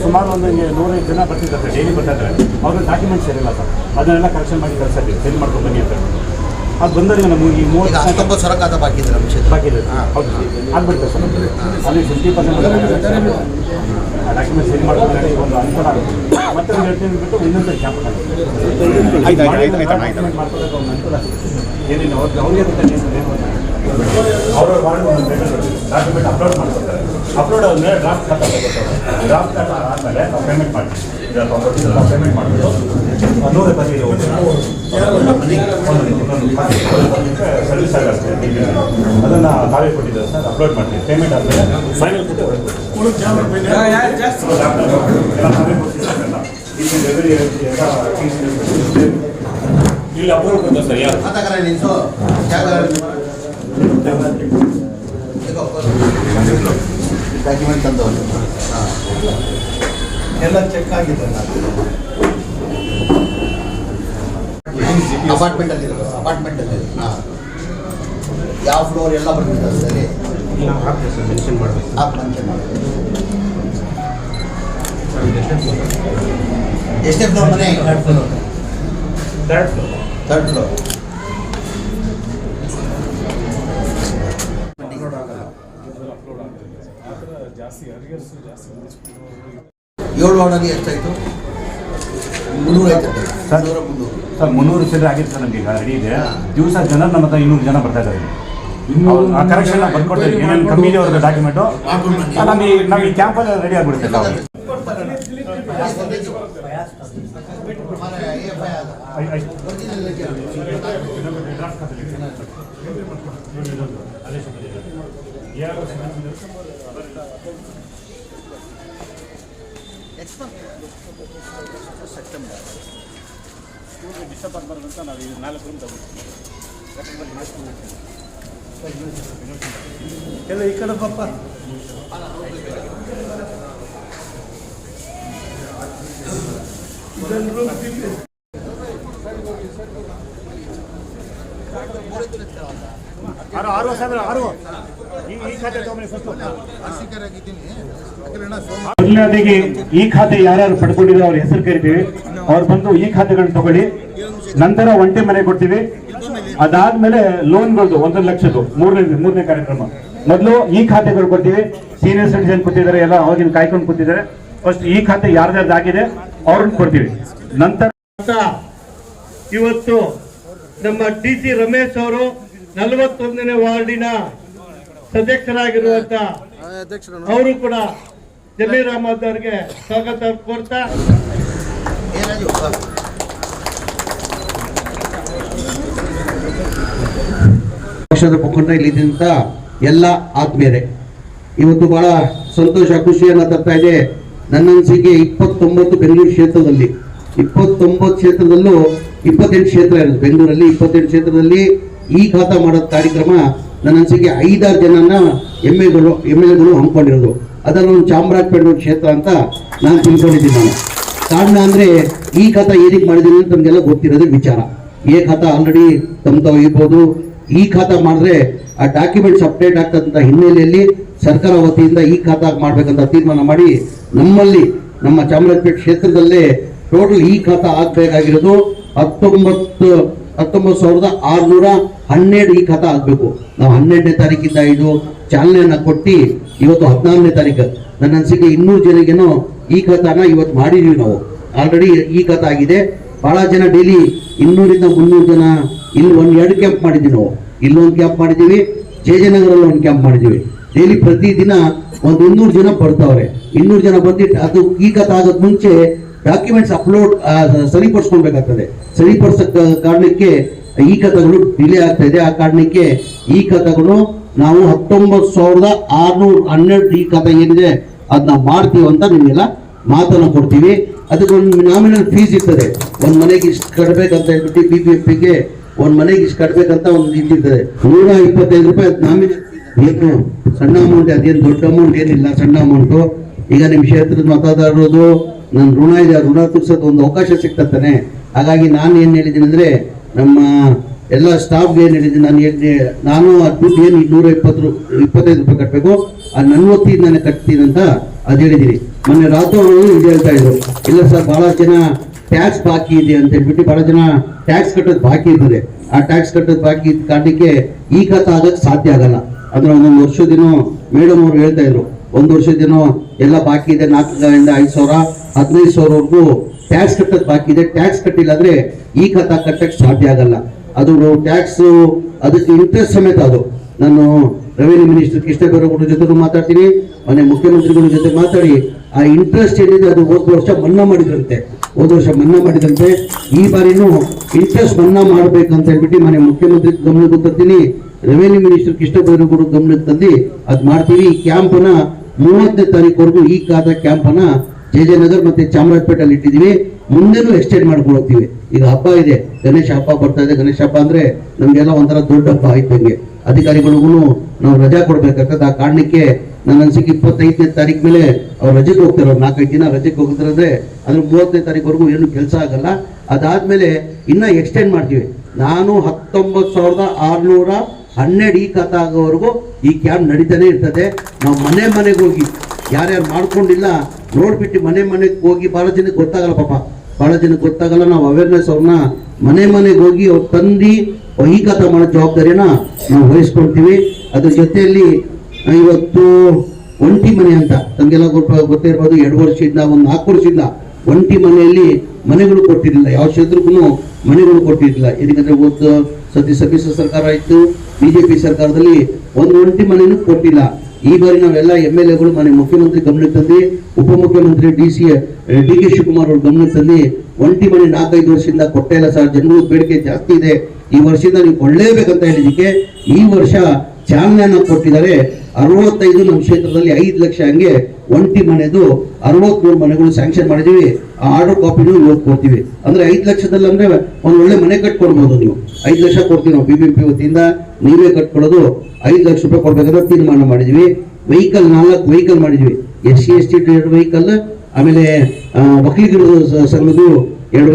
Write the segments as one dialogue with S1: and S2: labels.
S1: ಸುಮಾರು ಒಂದು 105 ಜನ ಬರ್ತಿದ್ದಾರೆ, ಡೈಲಿ ಬರ್ತಾರೆ. ಅವ್ರ ಡಾಕ್ಯುಮೆಂಟ್ಸ್ ಇರಲ್ಲ ಸರ್, ಅದನ್ನೆಲ್ಲ ಕರೆಕ್ಷನ್ ಮಾಡಿ ಕಳ್ಸಕ್ಕೆ ಸೆಂಡ್ ಮಾಡ್ಕೊಂಡು ಬನ್ನಿ ಅಂತ. ಅದು ಬಂದರೆ ನಮಗೆ ಈ
S2: 39,000 ಖಾತೆ ಬಾಕಿ ಇದೆ.
S1: ಹೌದು ಆಗ್ಬಿಡ್ತದೆ ಸರ್. ಅಲ್ಲಿ 50% ಡಾಕ್ಯುಮೆಂಟ್ ಸೆಂಡ್ ಮಾಡ್ಕೊಂಡು ಒಂದು ಅನುಕೂಲ ಆಗುತ್ತೆ. ಮತ್ತೆ ಒಂದು 2 ತಿಂಗಳು ಬಿಟ್ಟು ಇನ್ನೊಂದು ಕ್ಯಾಂಪ್ ಮಾಡ್ಕೊಳ್ಳೋಕೆ ಒಂದು ಅನುಕೂಲ ಆಗುತ್ತೆ. ಏನಿಲ್ಲ ಅವ್ರಿಗೆ ಅವ್ರ ಡಾಕ್ಯುಮೆಂಟ್ ಅಪ್ಲೋಡ್ ಮಾಡ್ಕೊತಾರೆ. ಅಪ್ಲೋಡ್ ಆದಮೇಲೆ ಡ್ರಾಫ್ಟ್ ಖಾತಾ ತಗೋತಾರೆ. ಡ್ರಾಫ್ಟ್ ಖಾತಾ ಆದಮೇಲೆ ನಾವು ಪೇಮೆಂಟ್ ಮಾಡಿ ಪೇಮೆಂಟ್ ಮಾಡಿಬಿಟ್ಟು 125 ಸರ್ವಿಸ್ ಆಗುತ್ತೆ. ಅದನ್ನು ತಾವೇ ಕೊಟ್ಟಿದ್ದಾರೆ ಸರ್, ಅಪ್ಲೋಡ್ ಮಾಡ್ತೀವಿ. ಪೇಮೆಂಟ್ ಆದಮೇಲೆ ಫೈನಲ್ ಕೊಟ್ಟು ಇಲ್ಲಿ ಅಪ್ಲೋಡ್ ಕೊಡ್ತಾರೆ ಸರ್. ಯಾರು
S2: ಡಾಕ್ಯುಮೆಂಟ್ ತಂದವರು ಎಲ್ಲ ಚೆಕ್ ಆಗಿದೆ. ಅಪಾರ್ಟ್ಮೆಂಟಲ್ಲಿ ಯಾವ ಫ್ಲೋರ್ ಎಲ್ಲ ಬರ್ತಿದ್ದಾರೆ ಸರಿ. ಮೆನ್ಷನ್ ಮಾಡಬೇಕು. ಎಷ್ಟೇ ಫ್ಲೋರ್ ಮನೆ? Third floor. ಏಳು ವಾರ್ಡಲ್ಲಿ ಎಷ್ಟಾಯಿತು? 300 ಆಯ್ತು ಸರ್.
S1: 300 ಚಿಲ್ಲರೆ ಆಗಿತ್ತು ಸರ್. ನಮಗೆ ಈಗ ರೆಡಿ ಇದೆ. ದಿವಸ ಜನ ನಮ್ಮ ಹತ್ರ 200 ಜನ ಬರ್ತಾ ಇದ್ದಾರೆ. ಆ ಕರೆಕ್ಷನ್ ಬರ್ಕೊಡ್ತೀವಿ. ಏನೇನು ಕಮ್ಮಿ ಇದೆ ಅವ್ರದ್ದು ಡಾಕ್ಯುಮೆಂಟು ನಮಗೆ ಈ ಕ್ಯಾಂಪಲ್ಲಿ ರೆಡಿ ಆಗಿಬಿಡುತ್ತೆ. ಸೆಪ್ಟೆಂಬರ್ ಸ್ಕೂಲ್ಗೆ ಡಿಸ್ಟರ್ಬ್ ಆಗಬಾರ್ದು ಅಂತ ನಾವು 4 ರೂಮ್ ತಗೊಳ್ತೀವಿ.
S2: ಎಲ್ಲ ಈ ಕಡೆ ಪಾಪ
S1: ಮೊದಲನೇದಾಗಿ ಈ ಖಾತೆ ಯಾರ್ಯಾರು ಪಡ್ಕೊಂಡಿದ್ರು ಅವ್ರ ಹೆಸರು ಕರಿತೀವಿ. ಅವ್ರು ಬಂದು ಈ ಖಾತೆಗಳನ್ನ ತಗೊಳ್ಳಿ. ನಂತರ ಒಂಟೆ ಮನೆ ಕೊಡ್ತೀವಿ. ಅದಾದ್ಮೇಲೆ ಲೋನ್ಗಳದ್ದು 1 ಲಕ್ಷದ್ದು ಮೂರನೇ ಕಾರ್ಯಕ್ರಮ. ಮೊದಲು ಈ ಖಾತೆಗಳು ಕೊಡ್ತೀವಿ. ಸೀನಿಯರ್ ಸಿಟಿಜನ್ ಕೂತಿದ್ದಾರೆ, ಎಲ್ಲ ಅವಾಗಿನ ಕಾಯ್ಕೊಂಡು ಕೂತಿದ್ದಾರೆ. ಫಸ್ಟ್ ಈ ಖಾತೆ ಯಾರ್ದಾಗಿದೆ ಅವ್ರನ್ನ ಕೊಡ್ತೀವಿ. ನಂತರ
S3: ಇವತ್ತು ನಮ್ಮ DC ರಮೇಶ್ ಅವರು 41ನೇ ವಾರ್ಡಿನ ಸದಸ್ಯರಾಗಿರುವಂತ ಅವರು ಕೂಡ ಜಮೀರ್ ಅಹಮದ್ ಅವರಿಗೆ ಸ್ವಾಗತ ಕೋರ್ತಾ
S2: ಪಕ್ಷದ ಮುಖಂಡ ಇಲ್ಲಿದ್ದಂತ ಎಲ್ಲ ಆತ್ಮೀಯರೇ, ಇವತ್ತು ಬಹಳ ಸಂತೋಷ ಖುಷಿಯನ್ನ ತರ್ತಾ ಇದೆ. ನನ್ನ ಅನಿಸಿಕೆ 29 ಬೆಂಗಳೂರು ಕ್ಷೇತ್ರದಲ್ಲಿ 29 ಕ್ಷೇತ್ರದಲ್ಲೂ 28 ಕ್ಷೇತ್ರ ಇರೋದು. ಬೆಂಗಳೂರಲ್ಲಿ 28 ಕ್ಷೇತ್ರದಲ್ಲಿ ಈ ಖಾತಾ ಮಾಡೋದು ಕಾರ್ಯಕ್ರಮ ನನ್ನ ಅನಿಸಿಕೆ 5-6 ಜನನ MLAಗಳು ಹಮ್ಮಿಕೊಂಡಿರೋದು. ಅದನ್ನು ಚಾಮರಾಜಪೇಟೆ ಕ್ಷೇತ್ರ ಅಂತ ನಾನು ತಿಳ್ಕೊಂಡಿದ್ದೀನಿ. ಕಾರಣ ಅಂದರೆ ಈ ಖಾತಾ ಏನಕ್ಕೆ ಮಾಡಿದ್ದೀನಿ ಅಂತ ನಮಗೆಲ್ಲ ಗೊತ್ತಿರೋದೇ ವಿಚಾರ. ಈ ಖಾತಾ ಆಲ್ರೆಡಿ ತಮ್ಮ ಇರ್ಬೋದು. ಈ ಖಾತಾ ಮಾಡಿದ್ರೆ ಆ ಡಾಕ್ಯುಮೆಂಟ್ಸ್ ಅಪ್ಡೇಟ್ ಆಗ್ತಕ್ಕಂಥ ಹಿನ್ನೆಲೆಯಲ್ಲಿ ಸರ್ಕಾರ ವತಿಯಿಂದ ಈ ಖಾತಾ ಮಾಡ್ಬೇಕಂತ ತೀರ್ಮಾನ ಮಾಡಿ ನಮ್ಮಲ್ಲಿ ನಮ್ಮ ಚಾಮರಾಜಪೇಟೆ ಕ್ಷೇತ್ರದಲ್ಲೇ ಟೋಟಲ್ ಈ ಖಾತಾ ಆಗಬೇಕಾಗಿರೋದು 19,612 ಈ ಖಾತಾ ಆಗಬೇಕು. ನಾವು 12ನೇ ತಾರೀಕಿಂದ ಇದು ಚಾಲನೆಯನ್ನ ಕೊಟ್ಟು ಇವತ್ತು 14ನೇ ತಾರೀಕು. ನನ್ನ ಅನಿಸಿಕೆ 200 ಜನಗೇನೋ ಈ ಖಾತಾನ ಇವತ್ತು ಮಾಡಿದೀವಿ. ನಾವು ಆಲ್ರೆಡಿ ಈ ಖಾತಾ ಆಗಿದೆ. ಬಹಳ ಜನ ಡೈಲಿ 200ರಿಂದ 300 ಜನ ಇಲ್ಲಿ 1-2 ಕ್ಯಾಂಪ್ ಮಾಡಿದ್ದೀವಿ. ನಾವು ಇಲ್ಲೊಂದು ಕ್ಯಾಂಪ್ ಮಾಡಿದ್ದೀವಿ, ಜಯನಗರಲ್ಲಿ ಒಂದು ಕ್ಯಾಂಪ್ ಮಾಡಿದ್ದೀವಿ. ಡೈಲಿ ಪ್ರತಿದಿನ ಒಂದು 200 ಜನ ಬರ್ತಾವ್ರೆ. 200 ಜನ ಬಂದಿಟ್ಟು ಅದು ಈ ಖಾತಾ ಆಗೋದ್ ಮುಂಚೆ ಡಾಕ್ಯುಮೆಂಟ್ಸ್ ಅಪ್ಲೋಡ್ ಸರಿಪಡಿಸ್ಕೊಳ್ಬೇಕಾಗ್ತದೆ. ಸರಿಪಡಿಸ ಕಾರಣಕ್ಕೆ ಈ ಖಾತಾಗಳು ಡಿಲೇ ಆಗ್ತಾ ಇದೆ. ಆ ಕಾರಣಕ್ಕೆ ಈ ಖಾತಾಗಳು ನಾವು 19,612 ಈ ಖಾತಾ ಏನಿದೆ ಅದನ್ನ ಮಾಡ್ತೀವಿ ಅಂತ ನಿಮಗೆಲ್ಲ ಮಾತನ್ನು ಕೊಡ್ತೀವಿ. ಅದಕ್ಕೊಂದು ನಾಮಿನಲ್ ಫೀಸ್ ಇರ್ತದೆ. ಒಂದು ಮನೆಗೆ ಇಷ್ಟು ಕಟ್ಟಬೇಕಂತ ಹೇಳ್ಬಿಟ್ಟು BPFಗೆ ಒಂದು ಮನೆಗೆ ಇಷ್ಟು ಕಟ್ಟಬೇಕಂತ ಒಂದು ಇರ್ತದೆ. 125 ರೂಪಾಯಿ ನಾಮಿನಲ್. ಏನು ಸಣ್ಣ ಅಮೌಂಟ್, ಅದೇನು ದೊಡ್ಡ ಅಮೌಂಟ್ ಏನಿಲ್ಲ, ಸಣ್ಣ ಅಮೌಂಟು. ಈಗ ನಿಮ್ಮ ಕ್ಷೇತ್ರದ ಮತದಾರರು ನನ್ನ ಋಣ ಇದೆ, ಋಣ ತೀರ್ಸೋದು ಒಂದು ಅವಕಾಶ ಸಿಗ್ತಾನೆ. ಹಾಗಾಗಿ ನಾನು ಏನು ಹೇಳಿದ್ದೀನಿ ಅಂದರೆ ನಮ್ಮ ಎಲ್ಲ ಸ್ಟಾಫ್ಗೆ ಏನು ಹೇಳಿದ್ದೀನಿ ನಾನು ದುಡ್ಡು ಏನು 225 ರೂಪಾಯಿ ಕಟ್ಟಬೇಕು, ಆ ನನ್ನ ಹೊತ್ತಿಗೆ ನಾನು ಕಟ್ತೀನಿ ಅಂತ ಅದು ಹೇಳಿದ್ದೀನಿ. ಮೊನ್ನೆ ರಾತ್ರಿ ಅವರು ಇದು ಹೇಳ್ತಾ ಇದ್ರು, ಇಲ್ಲ ಸರ್ ಬಹಳ ಜನ ಟ್ಯಾಕ್ಸ್ ಬಾಕಿ ಇದೆ ಅಂತ ಹೇಳ್ಬಿಟ್ಟು ಬಹಳ ಜನ ಟ್ಯಾಕ್ಸ್ ಕಟ್ಟೋದು ಬಾಕಿ ಇರ್ತದೆ. ಆ ಟ್ಯಾಕ್ಸ್ ಕಟ್ಟೋದು ಬಾಕಿ ಇದ್ದ ಕಾರಣಕ್ಕೆ ಈ ಖಾತೆ ಆಗಕ್ಕೆ ಸಾಧ್ಯ ಆಗಲ್ಲ. ಅಂದ್ರೆ ಒಂದೊಂದು ವರ್ಷದಿನೋ ಮೇಡಮ್ ಅವರು ಹೇಳ್ತಾ ಇದ್ರು, ಒಂದು ವರ್ಷದಿನೋ ಎಲ್ಲ ಬಾಕಿ ಇದೆ, 4,000 5,000 15,000ವರೆಗೂ ಟ್ಯಾಕ್ಸ್ ಕಟ್ಟೋದು ಬಾಕಿ ಇದೆ. ಟ್ಯಾಕ್ಸ್ ಕಟ್ಟಿಲ್ಲ ಅಂದ್ರೆ ಈ ಖಾತೆ ಕಟ್ಟಕ್ಕೆ ಸಾಧ್ಯ ಆಗಲ್ಲ. ಅದು ಟ್ಯಾಕ್ಸ್ ಅದಕ್ಕೆ ಇಂಟ್ರೆಸ್ಟ್ ಸಮೇತ. ಅದು ನಾನು ರೆವಿನ್ಯೂ ಮಿನಿಸ್ಟರ್ ಕೃಷ್ಣ ಬೈರೇಗೌಡರ ಜೊತೆ ಮಾತಾಡ್ತೀನಿ, ಮನೆ ಮುಖ್ಯಮಂತ್ರಿಗಳ ಜೊತೆ ಮಾತಾಡಿ ಆ ಇಂಟ್ರೆಸ್ಟ್ ಏನಿದೆ ಅದು ಹೋದ ವರ್ಷ ಮನ್ನಾ ಮಾಡಿದ್ರಂತೆ. ಈ ಬಾರಿನೂ ಇಂಟ್ರೆಸ್ಟ್ ಮನ್ನಾ ಮಾಡ್ಬೇಕಂತ ಹೇಳ್ಬಿಟ್ಟು ಮನೆ ಮುಖ್ಯಮಂತ್ರಿ ಗಮನಕ್ಕೆ ತರ್ತೀನಿ, ರೆವಿನ್ಯೂ ಮಿನಿಸ್ಟರ್ ಕೃಷ್ಣ ಬೈರೇಗೌಡರ ಗಮನಕ್ಕೆ ತಂದು ಅದ್ ಮಾಡ್ತೀವಿ. ಈ ಕ್ಯಾಂಪನ 30ನೇ ತಾರೀಕುವರೆಗೂ ಈ ಖಾತಾ ಕ್ಯಾಂಪನ JJ ನಗರ್ ಮತ್ತೆ ಚಾಮರಾಜಪೇಟೆಯಲ್ಲಿ ಇಟ್ಟಿದ್ದೀವಿ. ಮುಂದೆನೂ ಎಕ್ಸ್ಟೆಂಡ್ ಮಾಡ್ಕೊಳ್ತೀವಿ. ಈಗ ಹಬ್ಬ ಇದೆ, ಗಣೇಶ ಹಬ್ಬ ಬರ್ತಾ ಇದೆ. ಗಣೇಶ ಹಬ್ಬ ಅಂದ್ರೆ ನಮ್ಗೆಲ್ಲ ಒಂಥರ ದೊಡ್ಡ ಹಬ್ಬ ಆಯ್ತಂಗೆ. ಅಧಿಕಾರಿಗಳಿಗೂ ನಾವು ರಜಾ ಕೊಡ್ಬೇಕಾಗ್ತದೆ. ಆ ಕಾರಣಕ್ಕೆ ನನ್ನ ಅನ್ಸಿಕೆ 25ನೇ ತಾರೀಕು ಮೇಲೆ ಅವ್ರು ರಜೆಗೆ ಹೋಗ್ತಾರೆ. 4-5 ದಿನ ರಜೆಗೆ ಹೋಗಿದ್ರೆ ಅದ್ರ 30ನೇ ತಾರೀಕುವರೆಗೂ ಏನು ಕೆಲಸ ಆಗಲ್ಲ. ಅದಾದ್ಮೇಲೆ ಇನ್ನ ಎಕ್ಸ್ಟೆಂಡ್ ಮಾಡ್ತೀವಿ. ನಾನು 19,612 ಈ ಖಾತಾ ಆಗೋವರೆಗೂ ಈ ಕ್ಯಾಂಪ್ ನಡೀತಾನೆ ಇರ್ತದೆ. ನಾವು ಮನೆಗೆ ಹೋಗಿ ಯಾರ್ಯಾರು ಮಾಡ್ಕೊಂಡಿಲ್ಲ ನೋಡ್ಬಿಟ್ಟು ಮನೆಗೆ ಹೋಗಿ ಬಹಳ ಜನಕ್ಕೆ ಗೊತ್ತಾಗಲ್ಲ, ಪಾಪ ಬಹಳ ಜನಕ್ಕೆ ಗೊತ್ತಾಗಲ್ಲ. ನಾವು ಅವೇರ್ನೆಸ್ ಅವ್ರನ್ನ ಮನೆಗೆ ಹೋಗಿ ಅವ್ರು ತಂದು ಈ ಖಾತಾ ಮಾಡೋ ಜವಾಬ್ದಾರಿನ ನಾವು ವಹಿಸ್ಕೊಳ್ತೀವಿ. ಅದ್ರ ಜೊತೆಯಲ್ಲಿ ಇವತ್ತು ಒಂಟಿ ಮನೆ ಅಂತ ತಮಗೆಲ್ಲ ಗೊತ್ತೇ ಇರ್ಬೋದು. 2 ವರ್ಷದಿಂದ 4 ವರ್ಷದಿಂದ ಒಂಟಿ ಮನೆಯಲ್ಲಿ ಮನೆಗಳು ಕೊಟ್ಟಿರಲಿಲ್ಲ, ಯಾವ ಕ್ಷೇತ್ರಕ್ಕೂ ಮನೆಗಳು ಕೊಟ್ಟಿರಲಿಲ್ಲ. ಏನಕ್ಕೆ ಒಂದು ಸತಿ ಸಮ್ಮಿಶ್ರ ಸರ್ಕಾರ ಇತ್ತು, ಬಿಜೆಪಿ ಸರ್ಕಾರದಲ್ಲಿ ಒಂದು ಒಂಟಿ ಮನೆಯೂ ಕೊಟ್ಟಿಲ್ಲ. ಈ ಬಾರಿ ನಾವೆಲ್ಲ MLAಗಳು ಮನೆ ಮುಖ್ಯಮಂತ್ರಿ ಗಮನಕ್ಕೆ ತಂದು, ಉಪಮುಖ್ಯಮಂತ್ರಿ DK ಶಿವಕುಮಾರ್ ಅವ್ರ ಗಮನಕ್ಕೆ ತಂದು ಒಂಟಿ ಮನೆ 4-5 ವರ್ಷದಿಂದ ಕೊಟ್ಟೇ ಇಲ್ಲ ಸರ್, ಜನಗಳ ಬೇಡಿಕೆ ಜಾಸ್ತಿ ಇದೆ, ಈ ವರ್ಷದಿಂದ ನೀವು ಕೊಳ್ಳೇಬೇಕಂತ ಹೇಳಿದಕ್ಕೆ ಈ ವರ್ಷ ಚಾಲನೆಯನ್ನ ಕೊಟ್ಟಿದ್ದಾರೆ. 65 ನಮ್ಮ ಕ್ಷೇತ್ರದಲ್ಲಿ 5 ಲಕ್ಷ ಹಂಗೆ ಒಂಟಿ ಮನೆದು 63 ಮನೆಗಳು ಸ್ಯಾಂಕ್ಷನ್ ಮಾಡಿದೀವಿ. ಆ ಆರ್ಡರ್ ಕಾಪಿನೂ ಇವತ್ತು ಕೊಡ್ತೀವಿ. ಅಂದ್ರೆ 5 ಲಕ್ಷದಲ್ಲಿ ಅಂದ್ರೆ ಒಂದು ಒಳ್ಳೆ ಮನೆ ಕಟ್ಕೊಡ್ಬೋದು. ನೀವು 5 ಲಕ್ಷ ಕೊಡ್ತೀವಿ ನಾವು BBMP ವತಿಯಿಂದ. ನೀವೇ ಕಟ್ಕೊಳ್ಳೋದು 5 ಲಕ್ಷ ರೂಪಾಯಿ ಕೊಡ್ಬೇಕಂತ ತೀರ್ಮಾನ ಮಾಡಿದ್ವಿ. ವೆಹಿಕಲ್ 4 ವೆಹಿಕಲ್ ಮಾಡಿದ್ವಿ. SC ST 2 ವೆಹಿಕಲ್, ಆಮೇಲೆ ಒಕ್ಕಲಿಗರ ಸಂಘದ್ದು 4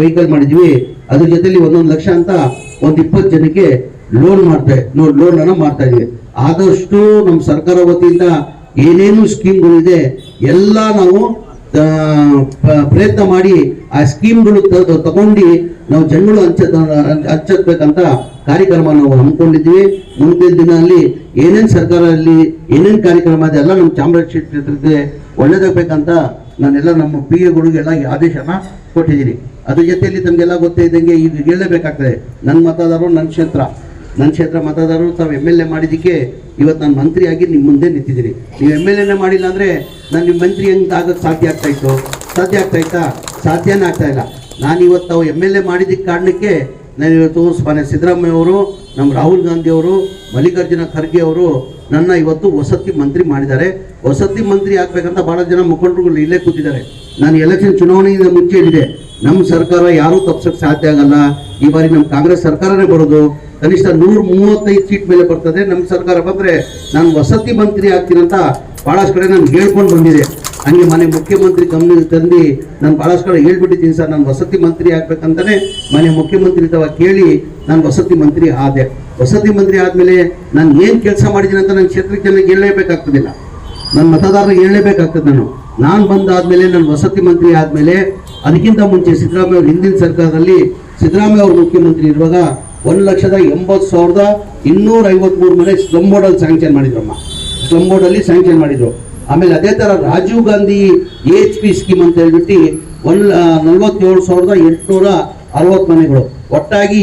S2: ವೆಹಿಕಲ್ ಮಾಡಿದ್ವಿ. ಅದ್ರ ಜೊತೆಲಿ 1 ಲಕ್ಷ ಅಂತ ಒಂದು 20 ಜನಕ್ಕೆ ಲೋನ್ ಅನ್ನ ಮಾಡ್ತಾ ಇದೀವಿ. ಆದಷ್ಟು ನಮ್ಮ ಸರ್ಕಾರ ವತಿಯಿಂದ ಏನೇನು ಸ್ಕೀಮ್ಗಳಿದೆ ಎಲ್ಲ ನಾವು ಪ್ರಯತ್ನ ಮಾಡಿ ಆ ಸ್ಕೀಮ್ಗಳು ತಗೊಂಡು ನಾವು ಜನಗಳು ಹಂಚಬೇಕಂತ ಕಾರ್ಯಕ್ರಮ ನಾವು ಹಮ್ಮಿಕೊಂಡಿದ್ವಿ. ಮುಂದಿನ ದಿನದಲ್ಲಿ ಏನೇನು ಸರ್ಕಾರದಲ್ಲಿ ಏನೇನು ಕಾರ್ಯಕ್ರಮ ಇದೆ ಎಲ್ಲ ನಮ್ಮ ಚಾಮರಾಜ ಕ್ಷೇತ್ರಕ್ಕೆ ಒಳ್ಳೇದಾಗಬೇಕಂತ ನಾನೆಲ್ಲ ನಮ್ಮ PAಗಳಿಗೆಲ್ಲ ಈ ಆದೇಶನ ಕೊಟ್ಟಿದ್ದೀನಿ. ಅದ್ರ ಜೊತೆಯಲ್ಲಿ ತಮಗೆಲ್ಲ ಗೊತ್ತೇ ಇದ್ದಂಗೆ ಈಗ ಹೇಳಲೇಬೇಕಾಗ್ತದೆ, ನನ್ನ ಮತದಾರರು ನನ್ನ ಕ್ಷೇತ್ರ ಮತದಾರರು ತಾವು MLA ಮಾಡಿದ್ದಕ್ಕೆ ಇವತ್ತು ನಾನು ಮಂತ್ರಿಯಾಗಿ ನಿಮ್ಮ ಮುಂದೆ ನಿಂತಿದ್ದೀನಿ. ನೀವು MLAನೇ ಮಾಡಿಲ್ಲ ಅಂದರೆ ನಾನು ನಿಮ್ಮ ಮಂತ್ರಿ ಹೆಂಗೆ ಆಗೋಕ್ಕೆ ಸಾಧ್ಯ ಆಗ್ತಾ ಸಾಧ್ಯನೇ ಆಗ್ತಾ ಇಲ್ಲ. ನಾನು ಇವತ್ತು ತಾವು MLA ಮಾಡಿದ್ದಕ್ಕೆ ಕಾರಣಕ್ಕೆ ನಾನು ಇವತ್ತು ಮಾನ್ಯ ಸಿದ್ದರಾಮಯ್ಯ ಅವರು, ನಮ್ಮ ರಾಹುಲ್ ಗಾಂಧಿ ಅವರು, ಮಲ್ಲಿಕಾರ್ಜುನ ಖರ್ಗೆ ಅವರು ನನ್ನ ಇವತ್ತು ವಸತಿ ಮಂತ್ರಿ ಮಾಡಿದ್ದಾರೆ. ವಸತಿ ಮಂತ್ರಿ ಆಗ್ಬೇಕಂತ ಬಹಳ ಜನ ಮುಖಂಡರುಗಳು ಇಲ್ಲೇ ಕೂತಿದ್ದಾರೆ. ನಾನು ಎಲೆಕ್ಷನ್ ಚುನಾವಣೆಯಿಂದ ಮುಂಚೆ ಹೇಳಿದೆ, ನಮ್ಮ ಸರ್ಕಾರ ಯಾರೂ ತಪ್ಪಿಸೋಕ್ಕೆ ಸಾಧ್ಯ ಆಗಲ್ಲ. ಈ ಬಾರಿ ನಮ್ಮ ಕಾಂಗ್ರೆಸ್ ಸರ್ಕಾರನೇ ಬರೋದು, ಕನಿಷ್ಠ 135 ಸೀಟ್ ಮೇಲೆ ಬರ್ತದೆ. ನಮ್ಮ ಸರ್ಕಾರ ಬಂದರೆ ನಾನು ವಸತಿ ಮಂತ್ರಿ ಆಗ್ತೀನಂತ ಭಾಳಷ್ಟು ಕಡೆ ನಾನು ಹೇಳ್ಕೊಂಡು ಬಂದಿದೆ. ಹಂಗೆ ಮನೆ ಮುಖ್ಯಮಂತ್ರಿ ಗಮನಕ್ಕೆ ತಂದು ನಾನು ಭಾಳಷ್ಟು ಕಡೆ ಹೇಳ್ಬಿಟ್ಟಿದ್ದೀನಿ ಸರ್, ನಾನು ವಸತಿ ಮಂತ್ರಿ ಆಗ್ಬೇಕಂತಾನೆ ಮನೆ ಮುಖ್ಯಮಂತ್ರಿ ತವ ಕೇಳಿ ನಾನು ವಸತಿ ಮಂತ್ರಿ ಆದೆ. ವಸತಿ ಮಂತ್ರಿ ಆದಮೇಲೆ ನಾನು ಏನು ಕೆಲಸ ಮಾಡಿದ್ದೀನಿ ಅಂತ ನನ್ನ ಕ್ಷೇತ್ರಕ್ಕೆ ಜನಕ್ಕೆ ಹೇಳಲೇಬೇಕಾಗ್ತದಿಲ್ಲ, ನನ್ನ ಮತದಾರರಿಗೆ ಹೇಳಲೇಬೇಕಾಗ್ತದೆ. ನಾನು ಬಂದಾದ್ಮೇಲೆ ನಾನು ವಸತಿ ಮಂತ್ರಿ ಆದಮೇಲೆ ಅದಕ್ಕಿಂತ ಮುಂಚೆ ಸಿದ್ದರಾಮಯ್ಯ ಅವ್ರ ಹಿಂದಿನ ಸರ್ಕಾರದಲ್ಲಿ ಸಿದ್ದರಾಮಯ್ಯ ಅವರು ಮುಖ್ಯಮಂತ್ರಿ ಇರುವಾಗ 1,80,253 ಮನೆ ಸ್ಲಮ್ ಬೋರ್ಡಲ್ಲಿ ಸ್ಯಾಂಕ್ಷನ್ ಮಾಡಿದ್ರಮ್ಮ. ಸ್ಲಮ್ ಬೋರ್ಡಲ್ಲಿ ಸ್ಯಾಂಕ್ಷನ್ ಮಾಡಿದ್ರು. ಆಮೇಲೆ ಅದೇ ಥರ ರಾಜೀವ್ ಗಾಂಧಿ AHP ಸ್ಕೀಮ್ ಅಂತ ಹೇಳ್ಬಿಟ್ಟು 47,860 ಮನೆಗಳು, ಒಟ್ಟಾಗಿ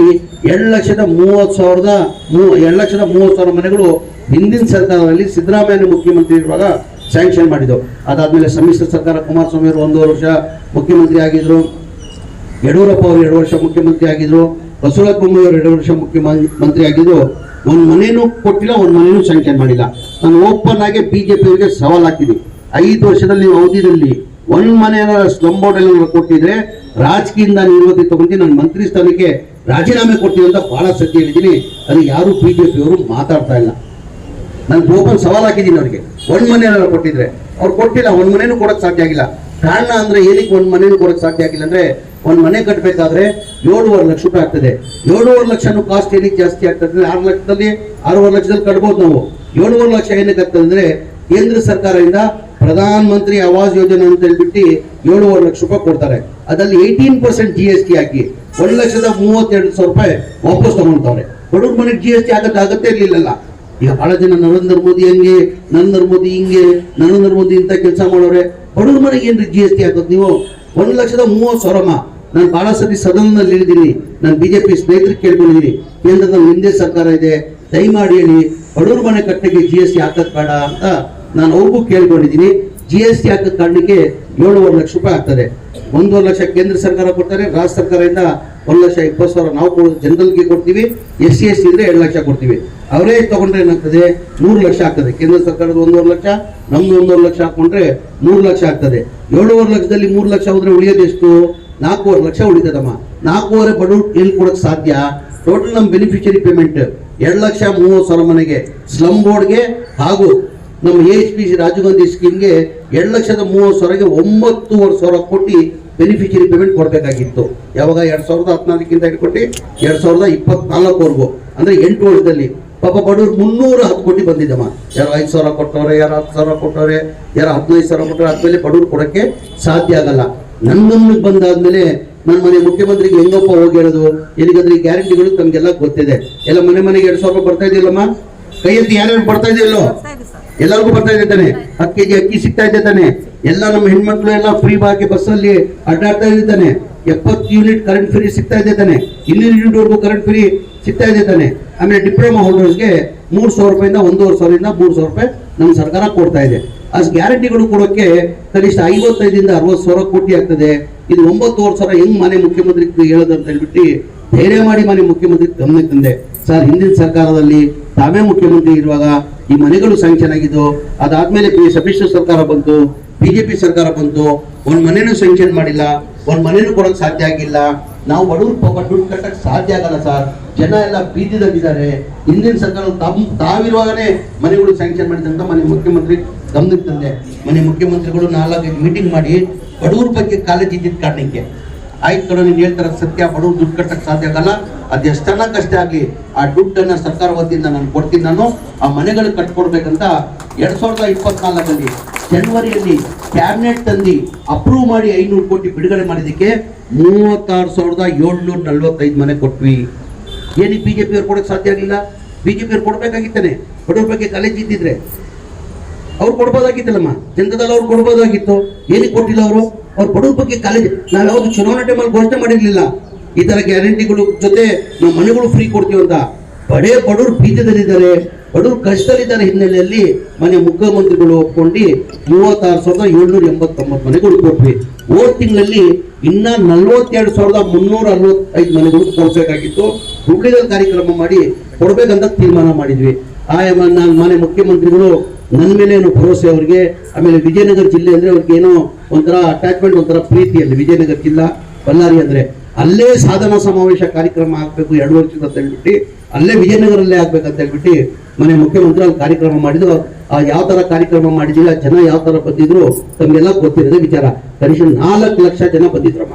S2: 2,30,000 ಮನೆಗಳು ಹಿಂದಿನ ಸರ್ಕಾರದಲ್ಲಿ ಸಿದ್ದರಾಮಯ್ಯ ಮುಖ್ಯಮಂತ್ರಿ ಇರುವಾಗ ಸ್ಯಾಂಕ್ಷನ್ ಮಾಡಿದ್ರು. ಅದಾದ್ಮೇಲೆ ಸಮ್ಮಿಶ್ರ ಸರ್ಕಾರ ಕುಮಾರಸ್ವಾಮಿ ಅವರು 1 ವರ್ಷ ಮುಖ್ಯಮಂತ್ರಿ ಆಗಿದ್ರು, ಯಡಿಯೂರಪ್ಪ ಅವರು 2 ವರ್ಷ ಮುಖ್ಯಮಂತ್ರಿ ಆಗಿದ್ರು, ಬಸವರಾಜ ಬೊಮ್ಮಾಯಿ ಅವರು 2 ವರ್ಷ ಮುಖ್ಯಮಂತ್ರಿ ಆಗಿದ್ರು. ಒಂದು ಮನೇನೂ ಕೊಟ್ಟಿಲ್ಲ, ಒಂದು ಮನೇನೂ ಸ್ಯಾಂಕ್ಷನ್ ಮಾಡಿಲ್ಲ. ನಾನು ಓಪನ್ ಆಗಿ BJP ಅವರಿಗೆ ಸವಾಲ್ ಹಾಕಿದ್ವಿ, 5 ವರ್ಷದಲ್ಲಿ ಅವಧಿಯಲ್ಲಿ ಒಂದು ಮನೆಯ ಸ್ಲಮ್ ಬೋರ್ಡಲ್ಲಿ ಕೊಟ್ಟಿದ್ರೆ ರಾಜಕೀಯದಿಂದ ನಿವೃತ್ತಿ ತಗೊಂಡು ನನ್ನ ಮಂತ್ರಿ ಸ್ಥಾನಕ್ಕೆ ರಾಜೀನಾಮೆ ಕೊಡ್ತೀವಿ ಅಂತ ಬಹಳ ಸತ್ಯ ಹೇಳಿದ್ದೀನಿ. ಅದು ಯಾರು BJP ಅವರು ಮಾತಾಡ್ತಾ ಇಲ್ಲ. ನಾನು ಓಪನ್ ಸವಾಲ್ ಹಾಕಿದ್ದೀನಿ ಅವ್ರಿಗೆ, ಒಂದು ಮನೆಯಲ್ಲ ಕೊಟ್ಟಿದ್ರೆ ಅವ್ರು ಕೊಟ್ಟಿಲ್ಲ, ಒಂದು ಮನೇನೂ ಕೊಡೋಕ್ಕೆ ಸಾಧ್ಯ ಆಗಿಲ್ಲ. ಕಾರಣ ಅಂದ್ರೆ ಏನಕ್ಕೆ ಒಂದು ಮನೇನೂ ಕೊಡೋಕ್ಕೆ ಸಾಧ್ಯ ಆಗಿಲ್ಲ ಅಂದ್ರೆ ಒಂದು ಮನೆ ಕಟ್ಟಬೇಕಾದ್ರೆ 7.5 ಲಕ್ಷ ರೂಪಾಯಿ ಆಗ್ತದೆ. 7.5 ಲಕ್ಷನೂ ಕಾಸ್ಟ್ ಏನಕ್ಕೆ ಜಾಸ್ತಿ ಆಗ್ತದೆ? 6 ಲಕ್ಷದಲ್ಲಿ 6.5 ಲಕ್ಷದಲ್ಲಿ ಕಟ್ಬೋದು ನಾವು. 7.5 ಲಕ್ಷ ಏನಕ್ಕೆ ಆಗ್ತದೆ ಅಂದ್ರೆ ಕೇಂದ್ರ ಸರ್ಕಾರದಿಂದ ಪ್ರಧಾನ ಮಂತ್ರಿ ಆವಾಸ್ ಯೋಜನೆ ಅಂತ ಹೇಳ್ಬಿಟ್ಟು 7.5 ಲಕ್ಷ ರೂಪಾಯಿ ಕೊಡ್ತಾರೆ. ಅದರಲ್ಲಿ 18% GST ಹಾಕಿ 1,32,000 ರೂಪಾಯಿ ವಾಪಸ್ ತಗೊಂತವ್ರೆ. ಬಡವ್ರ ಮನೆಗೆ GST ಆಗತ್ತೆ ಇರ್ಲಿಲ್ಲಲ್ಲ. ಈಗ ಬಹಳ ಜನ ನರೇಂದ್ರ ಮೋದಿ ಹಂಗೆ, ನರೇಂದ್ರ ಮೋದಿ ಹಿಂಗೆ, ನರೇಂದ್ರ ಮೋದಿ ಇಂತ ಕೆಲಸ ಮಾಡೋರೆ. ಬಡವ್ರ ಮನೆಗೆ ಏನ್ರಿ GST ಆಗೋದು? ನೀವು 1,30,000 ನಾನು ಬಹಳ ಸತಿ ಸದನದಲ್ಲಿ ಹೇಳಿದ್ದೀನಿ, ನಾನು ಬಿಜೆಪಿ ಸ್ನೇಹಿತರಿಗೆ ಕೇಳ್ಕೊಂಡಿದ್ದೀನಿ, ಕೇಂದ್ರದಲ್ಲಿ ನಿಂದೇ ಸರ್ಕಾರ ಇದೆ, ದಯಮಾಡಿ ಹೇಳಿ ಬಡವ್ರ ಮನೆ ಕಟ್ಟೆಗೆ GST ಹಾಕದ್ ಬೇಡ ಅಂತ ನಾನು ಅವ್ರಿಗೂ ಕೇಳ್ಕೊಂಡಿದ್ದೀನಿ. GST ಹಾಕದ ಕಾರಣಕ್ಕೆ 7.5 ಲಕ್ಷ ರೂಪಾಯಿ ಆಗ್ತದೆ. 1.5 ಲಕ್ಷ ಕೇಂದ್ರ ಸರ್ಕಾರ ಕೊಡ್ತಾರೆ, ರಾಜ್ಯ ಸರ್ಕಾರದಿಂದ 1,20,000 ನಾವು ಜನರಲ್ಗೆ ಕೊಡ್ತೀವಿ. SC ST ಇದ್ರೆ 2 ಲಕ್ಷ ಕೊಡ್ತೀವಿ. ಅವರೇ ತಗೊಂಡ್ರೆ ಏನಾಗ್ತದೆ? 3 ಲಕ್ಷ ಆಗ್ತದೆ. ಕೇಂದ್ರ ಸರ್ಕಾರದ 1.5 ಲಕ್ಷ, ನಮ್ದು 1.5 ಲಕ್ಷ ಹಾಕೊಂಡ್ರೆ 3 ಲಕ್ಷ ಆಗ್ತದೆ. 7.5 ಲಕ್ಷದಲ್ಲಿ 3 ಲಕ್ಷ ಹೋದ್ರೆ ಉಳಿಯೋದೆಷ್ಟು? 4.5 ಲಕ್ಷ ಉಳಿತದಮ್ಮ. 4.5 ಬಡವ್ರು ಎಲ್ಲಿ ಕೊಡಕ್ ಸಾಧ್ಯ? ಟೋಟಲ್ ನಮ್ಮ ಬೆನಿಫಿಷರಿ ಪೇಮೆಂಟ್ 2,30,000 ಮನೆಗೆ, ಸ್ಲಮ್ ಬೋರ್ಡ್ಗೆ ಹಾಗೂ ನಮ್ಮ AHPC ರಾಜೀವ್ ಗಾಂಧಿ ಸ್ಕೀಮ್ಗೆ 2,30,000ಗೆ 9,500 ಕೋಟಿ ಬೆನಿಫಿಷರಿ ಪೇಮೆಂಟ್ ಕೊಡಬೇಕಾಗಿತ್ತು. ಯಾವಾಗ? 2014 ಹಿಡ್ಕೊಂಡು 2024 ಅಂದ್ರೆ 8 ವರ್ಷದಲ್ಲಿ. ಪಾಪ ಬಡವ್ರು 310 ಕೋಟಿ ಬಂದಿದ್ದಮ್ಮ. ಯಾರು 5,000 ಕೊಟ್ಟವ್ರೆ, ಯಾರು 10,000 ಕೊಟ್ಟವ್ರೆ, ಯಾರು 15,000 ಕೊಟ್ಟವ್ರೆ. ಆದ್ಮೇಲೆ ಬಡವ್ರು ಕೊಡಕ್ಕೆ ಸಾಧ್ಯ ಆಗಲ್ಲ. ನನ್ನ ಗಮನಕ್ಕೆ ಬಂದಾದ್ಮೇಲೆ ನನ್ನ ಮನೆ ಮುಖ್ಯಮಂತ್ರಿಗೆ ಹೆಂಗಪ್ಪ ಹೋಗಿ ಹೇಳೋದು? ಎಲ್ಲಿಗಂದ್ರೆ ಈ ಗ್ಯಾರಂಟಿಗಳು ತಮ್ಗೆಲ್ಲ ಗೊತ್ತಿದೆ. ಎಲ್ಲ ಮನೆಗೆ 2,000 ರೂಪಾಯಿ ಬರ್ತಾ ಇದೆಯಲ್ಲಮ್ಮ? ಕೈ ಎತ್ತಿ ಯಾರ್ಯಾರು ಬರ್ತಾ ಇದೆಯಲ್ಲೋ? ಎಲ್ಲರಿಗೂ ಬರ್ತಾ ಇದೆ ತಾನೆ? 10 kg ಅಕ್ಕಿ ಸಿಗ್ತಾ ಇದೆ ತಾನೆ? ಎಲ್ಲ ನಮ್ಮ ಹೆಣ್ಮಕ್ಳು ಎಲ್ಲ ಫ್ರೀ ಬಾಕಿ ಬಸ್ಸಲ್ಲಿ ಅಡ್ಡಾಡ್ತಾ ಇದ್ದಾನೆ. 70 ಯೂನಿಟ್ ಕರೆಂಟ್ ಫ್ರೀ ಸಿಗ್ತಾ ಇದೆ ತಾನೆ? 200 ಯೂನಿಟ್ ವರೆಗೂ ಕರೆಂಟ್ ಫ್ರೀ ಸಿಗ್ತಾ ಇದೆ ತಾನೆ? ಆಮೇಲೆ ಡಿಪ್ಲೊಮಾ ಹೋಲ್ಡರ್ಸ್ಗೆ 3,000 ರೂಪಾಯಿಂದ 1,500ರಿಂದ 3,000 ರೂಪಾಯಿ ನಮ್ಮ ಸರ್ಕಾರ ಕೊಡ್ತಾ ಇದೆ. ಅಷ್ಟು ಗ್ಯಾರಂಟಿಗಳು ಕೊಡೋಕೆ ಕನಿಷ್ಠ 55ರಿಂದ 60,000 ಕೋಟಿ ಆಗ್ತದೆ. ಇದು 9,000 ಹೆಂಗ್ ಮನೆ ಮುಖ್ಯಮಂತ್ರಿ ಹೇಳೋದಂತ ಹೇಳ್ಬಿಟ್ಟು ಧೈರ್ಯ ಮಾಡಿ ಮನೆ ಮುಖ್ಯಮಂತ್ರಿ ಗಮನಕ್ಕೆ ತಂದೆ. ಸರ್, ಹಿಂದಿನ ಸರ್ಕಾರದಲ್ಲಿ ತಾವೇ ಮುಖ್ಯಮಂತ್ರಿ ಇರುವಾಗ ಈ ಮನೆಗಳು ಸ್ಯಾಂಕ್ಷನ್ ಆಗಿದ್ದು, ಅದಾದ್ಮೇಲೆ ಸಮ್ಮಿಶ್ರ ಸರ್ಕಾರ ಬಂತು, ಬಿಜೆಪಿ ಸರ್ಕಾರ ಬಂತು, ಒಂದ್ ಮನೆನೂ ಸ್ಯಾಂಕ್ಷನ್ ಮಾಡಿಲ್ಲ, ಒಂದ್ ಮನೆನೂ ಕೊಡಕ್ ಸಾಧ್ಯ ಆಗಿಲ್ಲ. ನಾವು ಬಡವ್ರ ಪಾಪ ದುಡ್ಡು ಕಟ್ಟಕ್ ಸಾಧ್ಯ ಆಗಲ್ಲ ಸರ್. ಜನ ಎಲ್ಲ ಬೀದಿದಲ್ಲಿದ್ದಾರೆ. ಹಿಂದಿನ ಸರ್ಕಾರ ತಾವಿರುವಾಗನೇ ಮನೆಗಳು ಸ್ಯಾಂಕ್ಷನ್ ಮಾಡಿದಂತ ಮನೆ ಮುಖ್ಯಮಂತ್ರಿ ಗಮನಕ್ಕೆ ತಂದೆ. ಮನೆ ಮುಖ್ಯಮಂತ್ರಿಗಳು 4-5 ಮೀಟಿಂಗ್ ಮಾಡಿ ಬಡವ್ರ ಬಗ್ಗೆ ಕಾಳಜಿ ಇದ್ದಿದ್ದ ಕಾರಣಕ್ಕೆ ಆಯ್ತು ಕಡೆ ನೀನು ಹೇಳ್ತಾರ ಸತ್ಯ, ಬಡವ್ರು ದುಡ್ಡು ಕಟ್ಟಕ್ ಸಾಧ್ಯ ಆಗಲ್ಲ. ಅದೆಷ್ಟನ್ನ ಕಷ್ಟ ಆಗಿ ಆ ದುಡ್ಡನ್ನ ಸರ್ಕಾರ ವತಿಯಿಂದ ನಾನು ಕೊಡ್ತೀನಿ, ನಾನು ಆ ಮನೆಗಳಿಗೆ ಕಟ್ಕೊಡ್ಬೇಕಂತ 2024 ಜನವರಿಯಲ್ಲಿ ಕ್ಯಾಬಿನೆಟ್ ತಂದು ಅಪ್ರೂವ್ ಮಾಡಿ 500 ಕೋಟಿ ಬಿಡುಗಡೆ ಮಾಡಿದ್ದಕ್ಕೆ 36,745 ಮನೆ ಕೊಟ್ವಿ. ಏನಕ್ಕೆ ಬಿಜೆಪಿ ಅವ್ರು ಕೊಡಕ್ ಸಾಧ್ಯ ಆಗಲಿಲ್ಲ? ಬಿಜೆಪಿ ಅವ್ರು ಕೊಡ್ಬೇಕಾಗಿತ್ತಾನೆ. ಬಡವ್ರ ಬಗ್ಗೆ ಕಾಲೇಜ್ ಇದ್ದಿದ್ರೆ ಅವ್ರು ಕೊಡ್ಬೋದಾಗಿತ್ತಲ್ಲಮ್ಮ, ಜನತಾದಳ ಅವ್ರು ಕೊಡ್ಬೋದಾಗಿತ್ತು. ಏನಕ್ಕೆ ಕೊಟ್ಟಿಲ್ಲ ಅವರು? ಅವ್ರ ಬಡವ್ರ ಬಗ್ಗೆ ಕಾಲೇಜ್ ನಾವು ಯಾವ್ದು ಚುನಾವಣೆ ಟೈಮಲ್ಲಿ ಘೋಷಣೆ ಮಾಡಿರ್ಲಿಲ್ಲ ಈ ತರ ಗ್ಯಾರಂಟಿಗಳು ಜೊತೆ ನಾವು ಮನೆಗಳು ಫ್ರೀ ಕೊಡ್ತೀವಿ ಅಂತ. ಬಡವ್ರು ಬೀದಿದಲ್ಲಿದ್ದಾರೆ, ಬಡವ್ರು ಕಷ್ಟದಲ್ಲಿದ್ದಾರೆ ಹಿನ್ನೆಲೆಯಲ್ಲಿ ಮನೆ ಮುಖ್ಯಮಂತ್ರಿಗಳು ಒಪ್ಕೊಂಡು 36,789 ಮನೆಗಳು ಕೊಟ್ವಿ. ಹೋದ ತಿಂಗಳಲ್ಲಿ ಇನ್ನ 42,365 ಮನೆಗಳು ಕೊಡ್ಬೇಕಾಗಿತ್ತು. ಹುಬ್ಳಿದಲ್ಲಿ ಕಾರ್ಯಕ್ರಮ ಮಾಡಿ ಕೊಡ್ಬೇಕಂತ ತೀರ್ಮಾನ ಮಾಡಿದ್ವಿ. ನಾನು ಮನೆ ಮುಖ್ಯಮಂತ್ರಿಗಳು ನನ್ನ ಮೇಲೆ ಏನೋ ಭರವಸೆ ಅವ್ರಿಗೆ. ಆಮೇಲೆ ವಿಜಯನಗರ ಜಿಲ್ಲೆ ಅಂದ್ರೆ ಅವ್ರಿಗೆ ಏನೋ ಒಂಥರ ಅಟ್ಯಾಚ್ಮೆಂಟ್, ಒಂಥರ ಪ್ರೀತಿಯಲ್ಲಿ ವಿಜಯನಗರ ಜಿಲ್ಲಾ ಬಳ್ಳಾರಿ ಅಂದ್ರೆ ಅಲ್ಲೇ ಸಾಧನಾ ಸಮಾವೇಶ ಕಾರ್ಯಕ್ರಮ ಆಗ್ಬೇಕು 2 ವರ್ಷದ ಅಂತ ಹೇಳ್ಬಿಟ್ಟು ಅಲ್ಲೇ ವಿಜಯನಗರಲ್ಲೇ ಆಗ್ಬೇಕಂತ ಹೇಳ್ಬಿಟ್ಟು ಮನೆ ಮುಖ್ಯಮಂತ್ರಿ ಅಲ್ಲಿ ಕಾರ್ಯಕ್ರಮ ಮಾಡಿದ್ರು. ಯಾವ ತರ ಕಾರ್ಯಕ್ರಮ ಮಾಡಿದಿಲ್ಲ, ಜನ ಯಾವ ತರ ಬಂದಿದ್ರು ತಮ್ಗೆಲ್ಲ ಗೊತ್ತಿರೋದೇ ವಿಚಾರ. ಕನಿಷ್ಠ 4 ಲಕ್ಷ ಜನ ಬಂದಿದ್ರಮ್ಮ.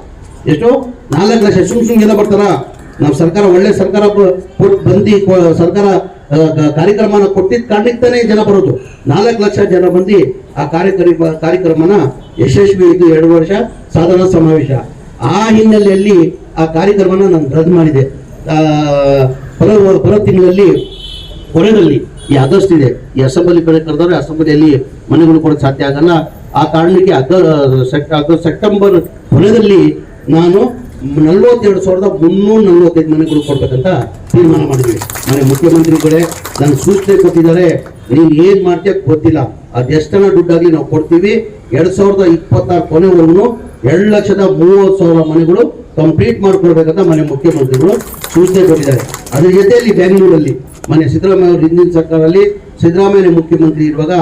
S2: ಎಷ್ಟು? 4 ಲಕ್ಷ. ಸುಮ್ ಜನ ಬರ್ತಾರ? ನಾವು ಸರ್ಕಾರ ಒಳ್ಳೆ ಸರ್ಕಾರ ಬಂದು ಸರ್ಕಾರ ಕಾರ್ಯಕ್ರಮನ ಕೊಟ್ಟಿದ್ದ ಕಾರಣಕ್ಕಾನೆ ಜನ ಬರೋದು. 4 ಲಕ್ಷ ಜನ ಬಂದು ಆ ಕಾರ್ಯಕ್ರಮನ ಯಶಸ್ವಿ ಇದ್ದು 2 ವರ್ಷ ಸಾಧನಾ ಸಮಾವೇಶ. ಆ ಹಿನ್ನೆಲೆಯಲ್ಲಿ ಆ ಕಾರ್ಯಕ್ರಮನ ನಾನು ರದ್ದು ಮಾಡಿದೆ. ಬರೋ ತಿಂಗಳಲ್ಲಿ ಕೊನೆಯಲ್ಲಿ ಈ ಆಗಸ್ಟ್ ಇದೆ, ಈ ಅಸೆಂಬ್ಲಿ ಕಡೆ ಕರೆದವ್ರೆ ಅಸೆಂಬ್ಲಿಯಲ್ಲಿ ಮನೆಗಳು ಕೊಡೋಕೆ ಸಾಧ್ಯ ಆಗಲ್ಲ. ಆ ಕಾರಣಕ್ಕೆ ಸೆಪ್ಟೆಂಬರ್ ಕೊನೆಯಲ್ಲಿ ನಾನು 42,345 ಮನೆಗಳು ಕೊಡ್ಬೇಕಂತ ತೀರ್ಮಾನ ಮಾಡಿದ್ವಿ. ಮನೆ ಮುಖ್ಯಮಂತ್ರಿಗಳೇ ನನ್ನ ಸೂಚನೆ ಕೊಟ್ಟಿದ್ದಾರೆ, ನೀನು ಏನ್ ಮಾಡ್ತೀಯ ಗೊತ್ತಿಲ್ಲ, ಅದೆಷ್ಟನ್ನ ದುಡ್ಡಾಗಿ ನಾವು ಕೊಡ್ತೀವಿ. 2026 ಕೊನೆವರೆಗೂ 2,30,000 ಮನೆಗಳು ಕಂಪ್ಲೀಟ್ ಮಾಡ್ಕೊಡ್ಬೇಕಂತ ಮನೆ ಮುಖ್ಯಮಂತ್ರಿಗಳು ಸೂಚನೆ ಕೊಟ್ಟಿದ್ದಾರೆ. ಅದ್ರ ಜೊತೆಯಲ್ಲಿ ಬೆಂಗಳೂರಲ್ಲಿ ಮನೆ ಸಿದ್ದರಾಮಯ್ಯ ಅವರು ಹಿಂದಿನ ಸರ್ಕಾರದಲ್ಲಿ ಸಿದ್ದರಾಮಯ್ಯ ಮುಖ್ಯಮಂತ್ರಿ ಇರುವಾಗ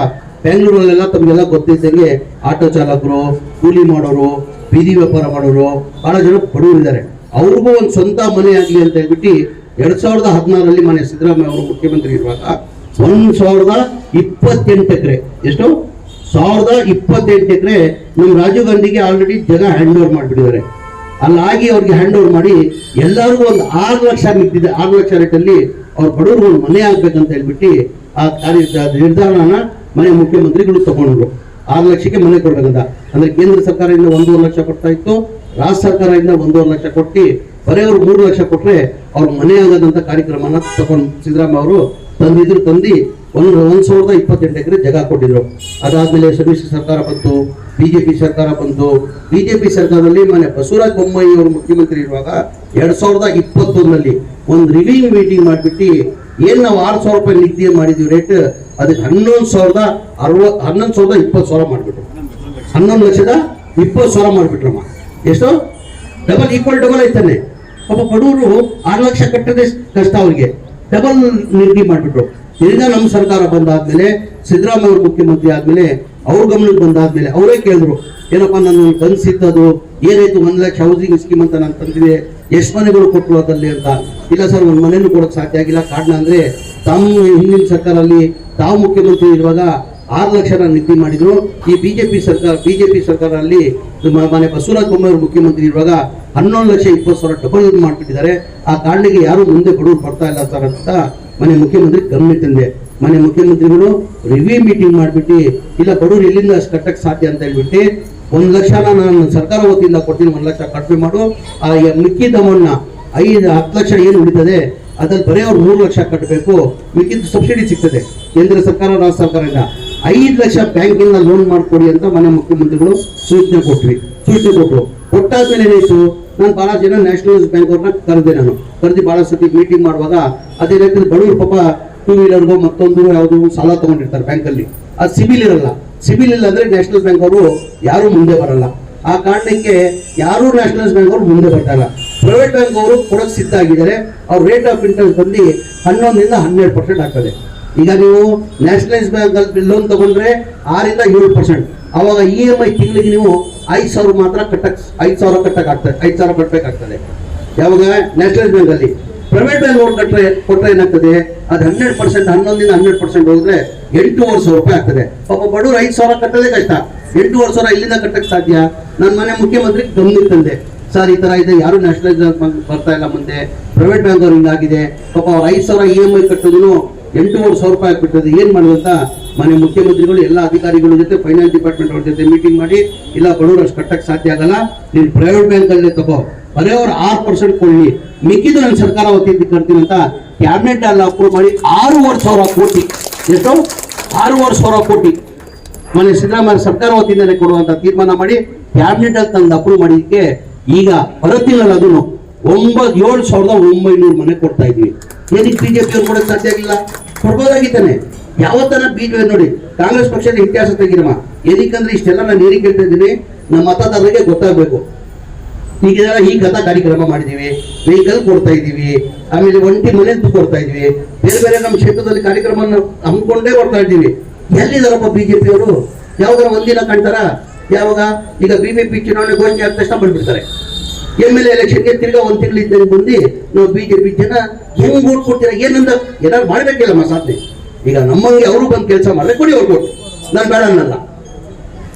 S2: ಬೆಂಗಳೂರಲ್ಲೆಲ್ಲ ತಮಗೆಲ್ಲ ಗೊತ್ತಿದ್ದಂಗೆ ಆಟೋ ಚಾಲಕರು, ಕೂಲಿ ಮಾಡೋರು, ಬೀದಿ ವ್ಯಾಪಾರ ಮಾಡೋರು ಬಹಳ ಜನ ಬಡವರಿದ್ದಾರೆ. ಅವ್ರಿಗೂ ಒಂದು ಸ್ವಂತ ಮನೆ ಆಗಲಿ ಅಂತ ಹೇಳ್ಬಿಟ್ಟು 2016 ಮನೆ ಸಿದ್ದರಾಮಯ್ಯ ಅವರು ಮುಖ್ಯಮಂತ್ರಿ ಇರುವಾಗ 1,028 ಎಕರೆ, ಎಷ್ಟು 1,028 ಎಕರೆ ನಮ್ಮ ರಾಜೀವ್ ಗಾಂಧಿಗೆ ಆಲ್ರೆಡಿ ಜನ ಹ್ಯಾಂಡ್ ಓವರ್ ಮಾಡಿಬಿಟ್ಟಿದ್ದಾರೆ. ಅಲ್ಲಾಗಿ ಅವ್ರಿಗೆ ಹ್ಯಾಂಡ್ ಓವರ್ ಮಾಡಿ ಎಲ್ಲರಿಗೂ ಒಂದು 6 ಲಕ್ಷ ನಿಂತಿದೆ. 6 ಲಕ್ಷ ರೇಟಲ್ಲಿ ಅವ್ರ ಬಡವ್ರಿಗೆ ಒಂದು ಮನೆ ಆಗ್ಬೇಕಂತ ಹೇಳ್ಬಿಟ್ಟು ಆ ನಿರ್ಧಾರನ ಮನೆ ಮುಖ್ಯಮಂತ್ರಿಗಳು ತಗೊಂಡ್ರು. 6 ಲಕ್ಷಕ್ಕೆ ಮನೆ ಕೊಡ್ಬೇಕಂತ. ಅಂದ್ರೆ ಕೇಂದ್ರ ಸರ್ಕಾರದಿಂದ 1.5 ಲಕ್ಷ ಕೊಡ್ತಾ ಇತ್ತು, ರಾಜ್ಯ ಸರ್ಕಾರದಿಂದ 1.5 ಲಕ್ಷ ಕೊಟ್ಟು ಬರೀ ಅವ್ರು 3 ಲಕ್ಷ ಕೊಟ್ರೆ ಅವ್ರ ಮನೆ ಆಗದಂತ ಕಾರ್ಯಕ್ರಮನ ತಗೊಂಡು ಸಿದ್ದರಾಮಯ್ಯ ಅವರು ತಂದು 1,028 ಎಕರೆ ಜಾಗ ಕೊಟ್ಟಿದ್ರು. ಅದಾದ್ಮೇಲೆ ಸಮ್ಮಿಶ್ರ ಸರ್ಕಾರ ಬಂತು, ಬಿಜೆಪಿ ಸರ್ಕಾರ ಬಂತು. ಬಿಜೆಪಿ ಸರ್ಕಾರದಲ್ಲಿ ಮನೆ ಬಸವರಾಜ ಬೊಮ್ಮಾಯಿ ಅವರು ಮುಖ್ಯಮಂತ್ರಿ ಇರುವಾಗ 2021ನಲ್ಲಿ ಒಂದು ರಿವ್ಯೂ ಮೀಟಿಂಗ್ ಮಾಡಿಬಿಟ್ಟು ಏನ್ ನಾವು 6,000 ರೂಪಾಯಿ ನಿಗದಿ ಮಾಡಿದ್ವಿ ರೇಟ್, ಅದಕ್ಕೆ 11,20,000 ಮಾಡಿಬಿಟ್ರು. 11,20,000 ಮಾಡಿಬಿಟ್ರಮ್ಮ. ಎಷ್ಟು ಡಬಲ್ ಐತಾನೆ. ಪಾಪ ಬಡವರು 6 ಲಕ್ಷ ಕಟ್ಟದೆ ಕಷ್ಟ, ಅವ್ರಿಗೆ ಡಬಲ್ ನಿಗದಿ ಮಾಡಿಬಿಟ್ರು. ಈಗ ನಮ್ಮ ಸರ್ಕಾರ ಬಂದಾದ್ಮೇಲೆ ಸಿದ್ದರಾಮಯ್ಯ ಅವರು ಮುಖ್ಯಮಂತ್ರಿ ಆದ್ಮೇಲೆ ಅವ್ರ ಗಮನಕ್ಕೆ ಬಂದಾದ್ಮೇಲೆ ಅವರೇ ಕೇಳಿದ್ರು, ಏನಪ್ಪಾ ನನ್ನ ಕನ್ಸಿದ್ದದು ಏನಾಯ್ತು, 1 ಲಕ್ಷ ಹೌಸಿಂಗ್ ಸ್ಕೀಮ್ ಅಂತ ನಾನು ತಂದಿದೆ, ಎಷ್ಟು ಮನೆಗಳು ಕೊಟ್ಟರು ಅದಲ್ಲಿ ಅಂತ. ಇಲ್ಲ ಸರ್, ಒಂದು ಮನೆಯನ್ನು ಕೊಡೋಕೆ ಸಾಧ್ಯ ಆಗಿಲ್ಲ. ಕಾರಣ ಅಂದ್ರೆ ತಾವು ಹಿಂದಿನ ಸರ್ಕಾರದಲ್ಲಿ ತಾವು ಮುಖ್ಯಮಂತ್ರಿ ಇರುವಾಗ 6 ಲಕ್ಷನ ನಿಗದಿ ಮಾಡಿದ್ರು. ಈ ಬಿಜೆಪಿ ಸರ್ಕಾರದಲ್ಲಿ ಮನೆ ಬಸವರಾಜ ಬೊಮ್ಮಾಯಿ ಅವರು ಮುಖ್ಯಮಂತ್ರಿ ಇರುವಾಗ 11,20,000 ಡಬಲ್ ಮಾಡ್ಬಿಟ್ಟಿದ್ದಾರೆ. ಆ ಕಾರಣಕ್ಕೆ ಯಾರು ಮುಂದೆ ಬಡವರು ಬರ್ತಾ ಇಲ್ಲ ಸರ್ ಅಂತ ಮನೆ ಮುಖ್ಯಮಂತ್ರಿ ಗಮನ ತಂದೆ. ಮನೆ ಮುಖ್ಯಮಂತ್ರಿಗಳು ರಿವ್ಯೂ ಮೀಟಿಂಗ್ ಮಾಡ್ಬಿಟ್ಟು ಇಲ್ಲ ಬಡವರು ಎಲ್ಲಿಂದ ಅಷ್ಟು ಕಟ್ಟಕ್ಕೆ ಸಾಧ್ಯ ಅಂತ ಹೇಳ್ಬಿಟ್ಟು 1 ಲಕ್ಷನ ನಾನು ಸರ್ಕಾರ ವತಿಯಿಂದ ಕೊಡ್ತೀನಿ, 1 ಲಕ್ಷ ಕಡಿಮೆ ಮಾಡು. ಆ ಮಿಕ್ಕಿದ ಅಮೌಂಟ್ನ 10 ಲಕ್ಷ ಏನು ಉಳಿತದೆ ಅದ್ರಲ್ಲಿ ಬರೀ ಅವ್ರು 3 ಲಕ್ಷ ಕಟ್ಟಬೇಕು, ಮಿಕ್ಕಿದ ಸಬ್ಸಿಡಿ ಸಿಗ್ತದೆ ಕೇಂದ್ರ ಸರ್ಕಾರ ರಾಜ್ಯ ಸರ್ಕಾರದಿಂದ. 5 ಲಕ್ಷ ಬ್ಯಾಂಕಿಂದ ಲೋನ್ ಮಾಡಿಕೊಡಿ ಅಂತ ಮನೆ ಮುಖ್ಯಮಂತ್ರಿಗಳು ಸೂಚನೆ ಕೊಟ್ಟರು. ಕೊಟ್ಟಾದ್ಮೇಲೆ ಏನಾಯ್ತು, ನಾನು ಬಹಳ ಜನ ನ್ಯಾಷನಲೈಸ್ ಬ್ಯಾಂಕ್ ಅವ್ರನ್ನ ಕರೆದು ಬಹಳ ಸತಿ ಮೀಟಿಂಗ್ ಮಾಡುವಾಗ ಅದೇ ರೀತಿ ಬಡವರು ಪಾಪ 2 ವೀಲರ್ಗೋ ಮತ್ತೊಂದು ಯಾವುದು ಸಾಲ ತಗೊಂಡಿರ್ತಾರೆ ಬ್ಯಾಂಕಲ್ಲಿ. ಅದು ಸಿಬಿಲ್ ಇಲ್ಲ ಅಂದ್ರೆ ನ್ಯಾಷನಲ್ ಬ್ಯಾಂಕ್ ಅವರು ಯಾರು ಮುಂದೆ ಬರಲ್ಲ. ಆ ಕಾರಣಕ್ಕೆ ಯಾರು ನ್ಯಾಷನಲೈಸ್ ಬ್ಯಾಂಕ್ ಅವರು ಮುಂದೆ ಬರ್ತಾ ಇಲ್ಲ. ಪ್ರೈವೇಟ್ ಬ್ಯಾಂಕ್ ಅವರು ಕೊಡೋಕೆ ಸಿದ್ಧ ಆಗಿದ್ದಾರೆ. ಅವ್ರ ರೇಟ್ ಆಫ್ ಇಂಟ್ರೆಸ್ಟ್ ಬಂದು 11ರಿಂದ 12% ಆಗ್ತದೆ. ಈಗ ನೀವು ನ್ಯಾಷನಲೈಸ್ ಬ್ಯಾಂಕ್ ಅಲ್ಲಿ ಲೋನ್ ತಗೊಂಡ್ರೆ 6ರಿಂದ 7%. ಅವಾಗ EMI ತಿಂಗಳಿಗೆ ನೀವು 5,000 ಮಾತ್ರ 5,000 ಕಟ್ಟಬೇಕಾಗ್ತದೆ. ಯಾವಾಗ ನ್ಯಾಷನಲೈಸ್ ಬ್ಯಾಂಕ್ ಅಲ್ಲಿ. ಪ್ರೈವೇಟ್ ಬ್ಯಾಂಕ್ ಅವ್ರು ಕೊಟ್ಟರೆ ಏನಾಗ್ತದೆ, ಅದು 11%, 11ರಿಂದ 12% ಹೋದ್ರೆ 8,500 ರೂಪಾಯಿ ಆಗ್ತದೆ. ಪಾಪ ಬಡವರು 5,000 ಕಟ್ಟೋದೇ ಕಷ್ಟ. 8,500 ಇಲ್ಲಿಂದ ಕಟ್ಟಕ್ಕೆ ಸಾಧ್ಯ. ನನ್ನ ಮನೆ ಮುಖ್ಯಮಂತ್ರಿ ಗಮನಕ್ಕೆ ತಂದೆ, ಸರ್ ಈ ತರ ಇದೆ, ಯಾರು ನ್ಯಾಷನಲೈಸ್ ಬ್ಯಾಂಕ್ ಬರ್ತಾ ಇಲ್ಲ ಮುಂದೆ, ಪ್ರೈವೇಟ್ ಬ್ಯಾಂಕ್ ಅವ್ರು ಹಿಂಗಾಗಿದೆ, ಪಾಪ ಅವ್ರು 5,000 EMI ಕಟ್ಟೋದು 8,500 ರೂಪಾಯಿ ಆಗ್ಬಿಟ್ಟದೆ, ಏನ್ ಮಾಡುವಂತ ಮನೆ ಮುಖ್ಯಮಂತ್ರಿಗಳು ಎಲ್ಲ ಅಧಿಕಾರಿಗಳ ಜೊತೆ ಫೈನಾನ್ಸ್ ಡಿಪಾರ್ಟ್ಮೆಂಟ್ ಅವ್ರ ಜೊತೆ ಮೀಟಿಂಗ್ ಮಾಡಿ, ಇಲ್ಲ ಬಡವರು ಅಷ್ಟು ಕಟ್ಟಕ್ಕೆ ಸಾಧ್ಯ ಆಗಲ್ಲ, ನೀನು ಪ್ರೈವೇಟ್ ಬ್ಯಾಂಕ್ ಅಲ್ಲೇ ತಗೋ, ಬರೀ ಅವ್ರು 6% ಕೊಡ್ಲಿ, ಮಿಕ್ಕಿದ್ದು ನನ್ನ ಸರ್ಕಾರ ವತಿಯಿಂದ ಕಟ್ತೀನಿ ಅಂತ ಕ್ಯಾಬಿನೆಟ್ ಅಲ್ಲಿ ಅಪ್ರೂವ್ ಮಾಡಿ 6,500 ಕೋಟಿ. ಎಷ್ಟು? 6,500 ಕೋಟಿ ಮನೆ ಸಿದ್ದರಾಮಯ್ಯ ಸರ್ಕಾರ ವತಿಯಿಂದಲೇ ಕೊಡುವಂತ ತೀರ್ಮಾನ ಮಾಡಿ ಕ್ಯಾಬಿನೆಟ್ ಅಲ್ಲಿ ತಂದು ಅಪ್ರೂವ್ ಮಾಡಿದ್ದಕ್ಕೆ ಈಗ ಬರುತ್ತಿಲ್ಲ ಅದನ್ನು 7,900 ಮನೆ ಕೊಡ್ತಾ ಇದ್ವಿ. ಏನಕ್ಕೆ ಬಿಜೆಪಿ ಅವ್ರು ಕೊಡಕ್ಕೆ ಸಾಧ್ಯ ಆಗಿಲ್ಲ? ಕೊಡ್ಬೋದಾಗಿದ್ದಾನೆ. ಯಾವತ್ತನ ಬಿಜೆಪಿ ನೋಡಿ ಕಾಂಗ್ರೆಸ್ ಪಕ್ಷದ ಇತಿಹಾಸ ತೆಗಿರಮ್ಮ. ಏನಕ್ಕಂದ್ರೆ ಇಷ್ಟೆಲ್ಲ ನಾನು ಏನಕ್ಕೆ ಹೇಳ್ತಾ ಇದ್ದೀನಿ, ನಮ್ಮ ಮತದಾರರಿಗೆ ಗೊತ್ತಾಗಬೇಕು. ಈಗ ಈ ಕಥಾ ಕಾರ್ಯಕ್ರಮ ಮಾಡಿದೀವಿ, ವೆಹಿಕಲ್ ಕೊಡ್ತಾ ಇದೀವಿ, ಆಮೇಲೆ ಒಂಟಿ ಮನೆ ಕೊಡ್ತಾ ಇದೀವಿ, ಬೇರೆ ನಮ್ಮ ಕ್ಷೇತ್ರದಲ್ಲಿ ಕಾರ್ಯಕ್ರಮ ಹಮ್ಮಿಕೊಂಡೇ ಕೊಡ್ತಾ ಇದ್ದೀವಿ. ಎಲ್ಲಿದಾರಪ್ಪ ಬಿಜೆಪಿ ಅವರು? ಯಾವಾಗ ಒಂದಿನ ಕಾಣ್ತಾರ? ಯಾವಾಗ ಈಗ ಬಿಜೆಪಿ ಚುನಾವಣೆ ಘೋಷಣೆ ಆದ ತಕ್ಷಣ ಬಂದ್ಬಿಡ್ತಾರೆ. MLA ಎಲೆಕ್ಷನ್ಗೆ ತಿರ್ಗಾ 1 ತಿಂಗಳಿಂದ ಬಂದು ನಾವು ಬಿಜೆಪಿ ಜನ ಹೆಂಗ್ ಓಟ್ ಕೊಡ್ತೀರಾ ಏನಂತ ಏನಾದ್ರು ಮಾಡ್ಬೇಕಿಲ್ಲಮ್ಮ ಸಾಧನೆ. ಈಗ ನಮ್ಮಂಗೆ ಅವರು ಬಂದು ಕೆಲಸ ಮಾಡಿದ್ರೆ ಕೊಡಿ ಅವ್ರು ಕೊಟ್ಟು, ನಾನು ಬೇಡ ಅನ್ನಲ್ಲ.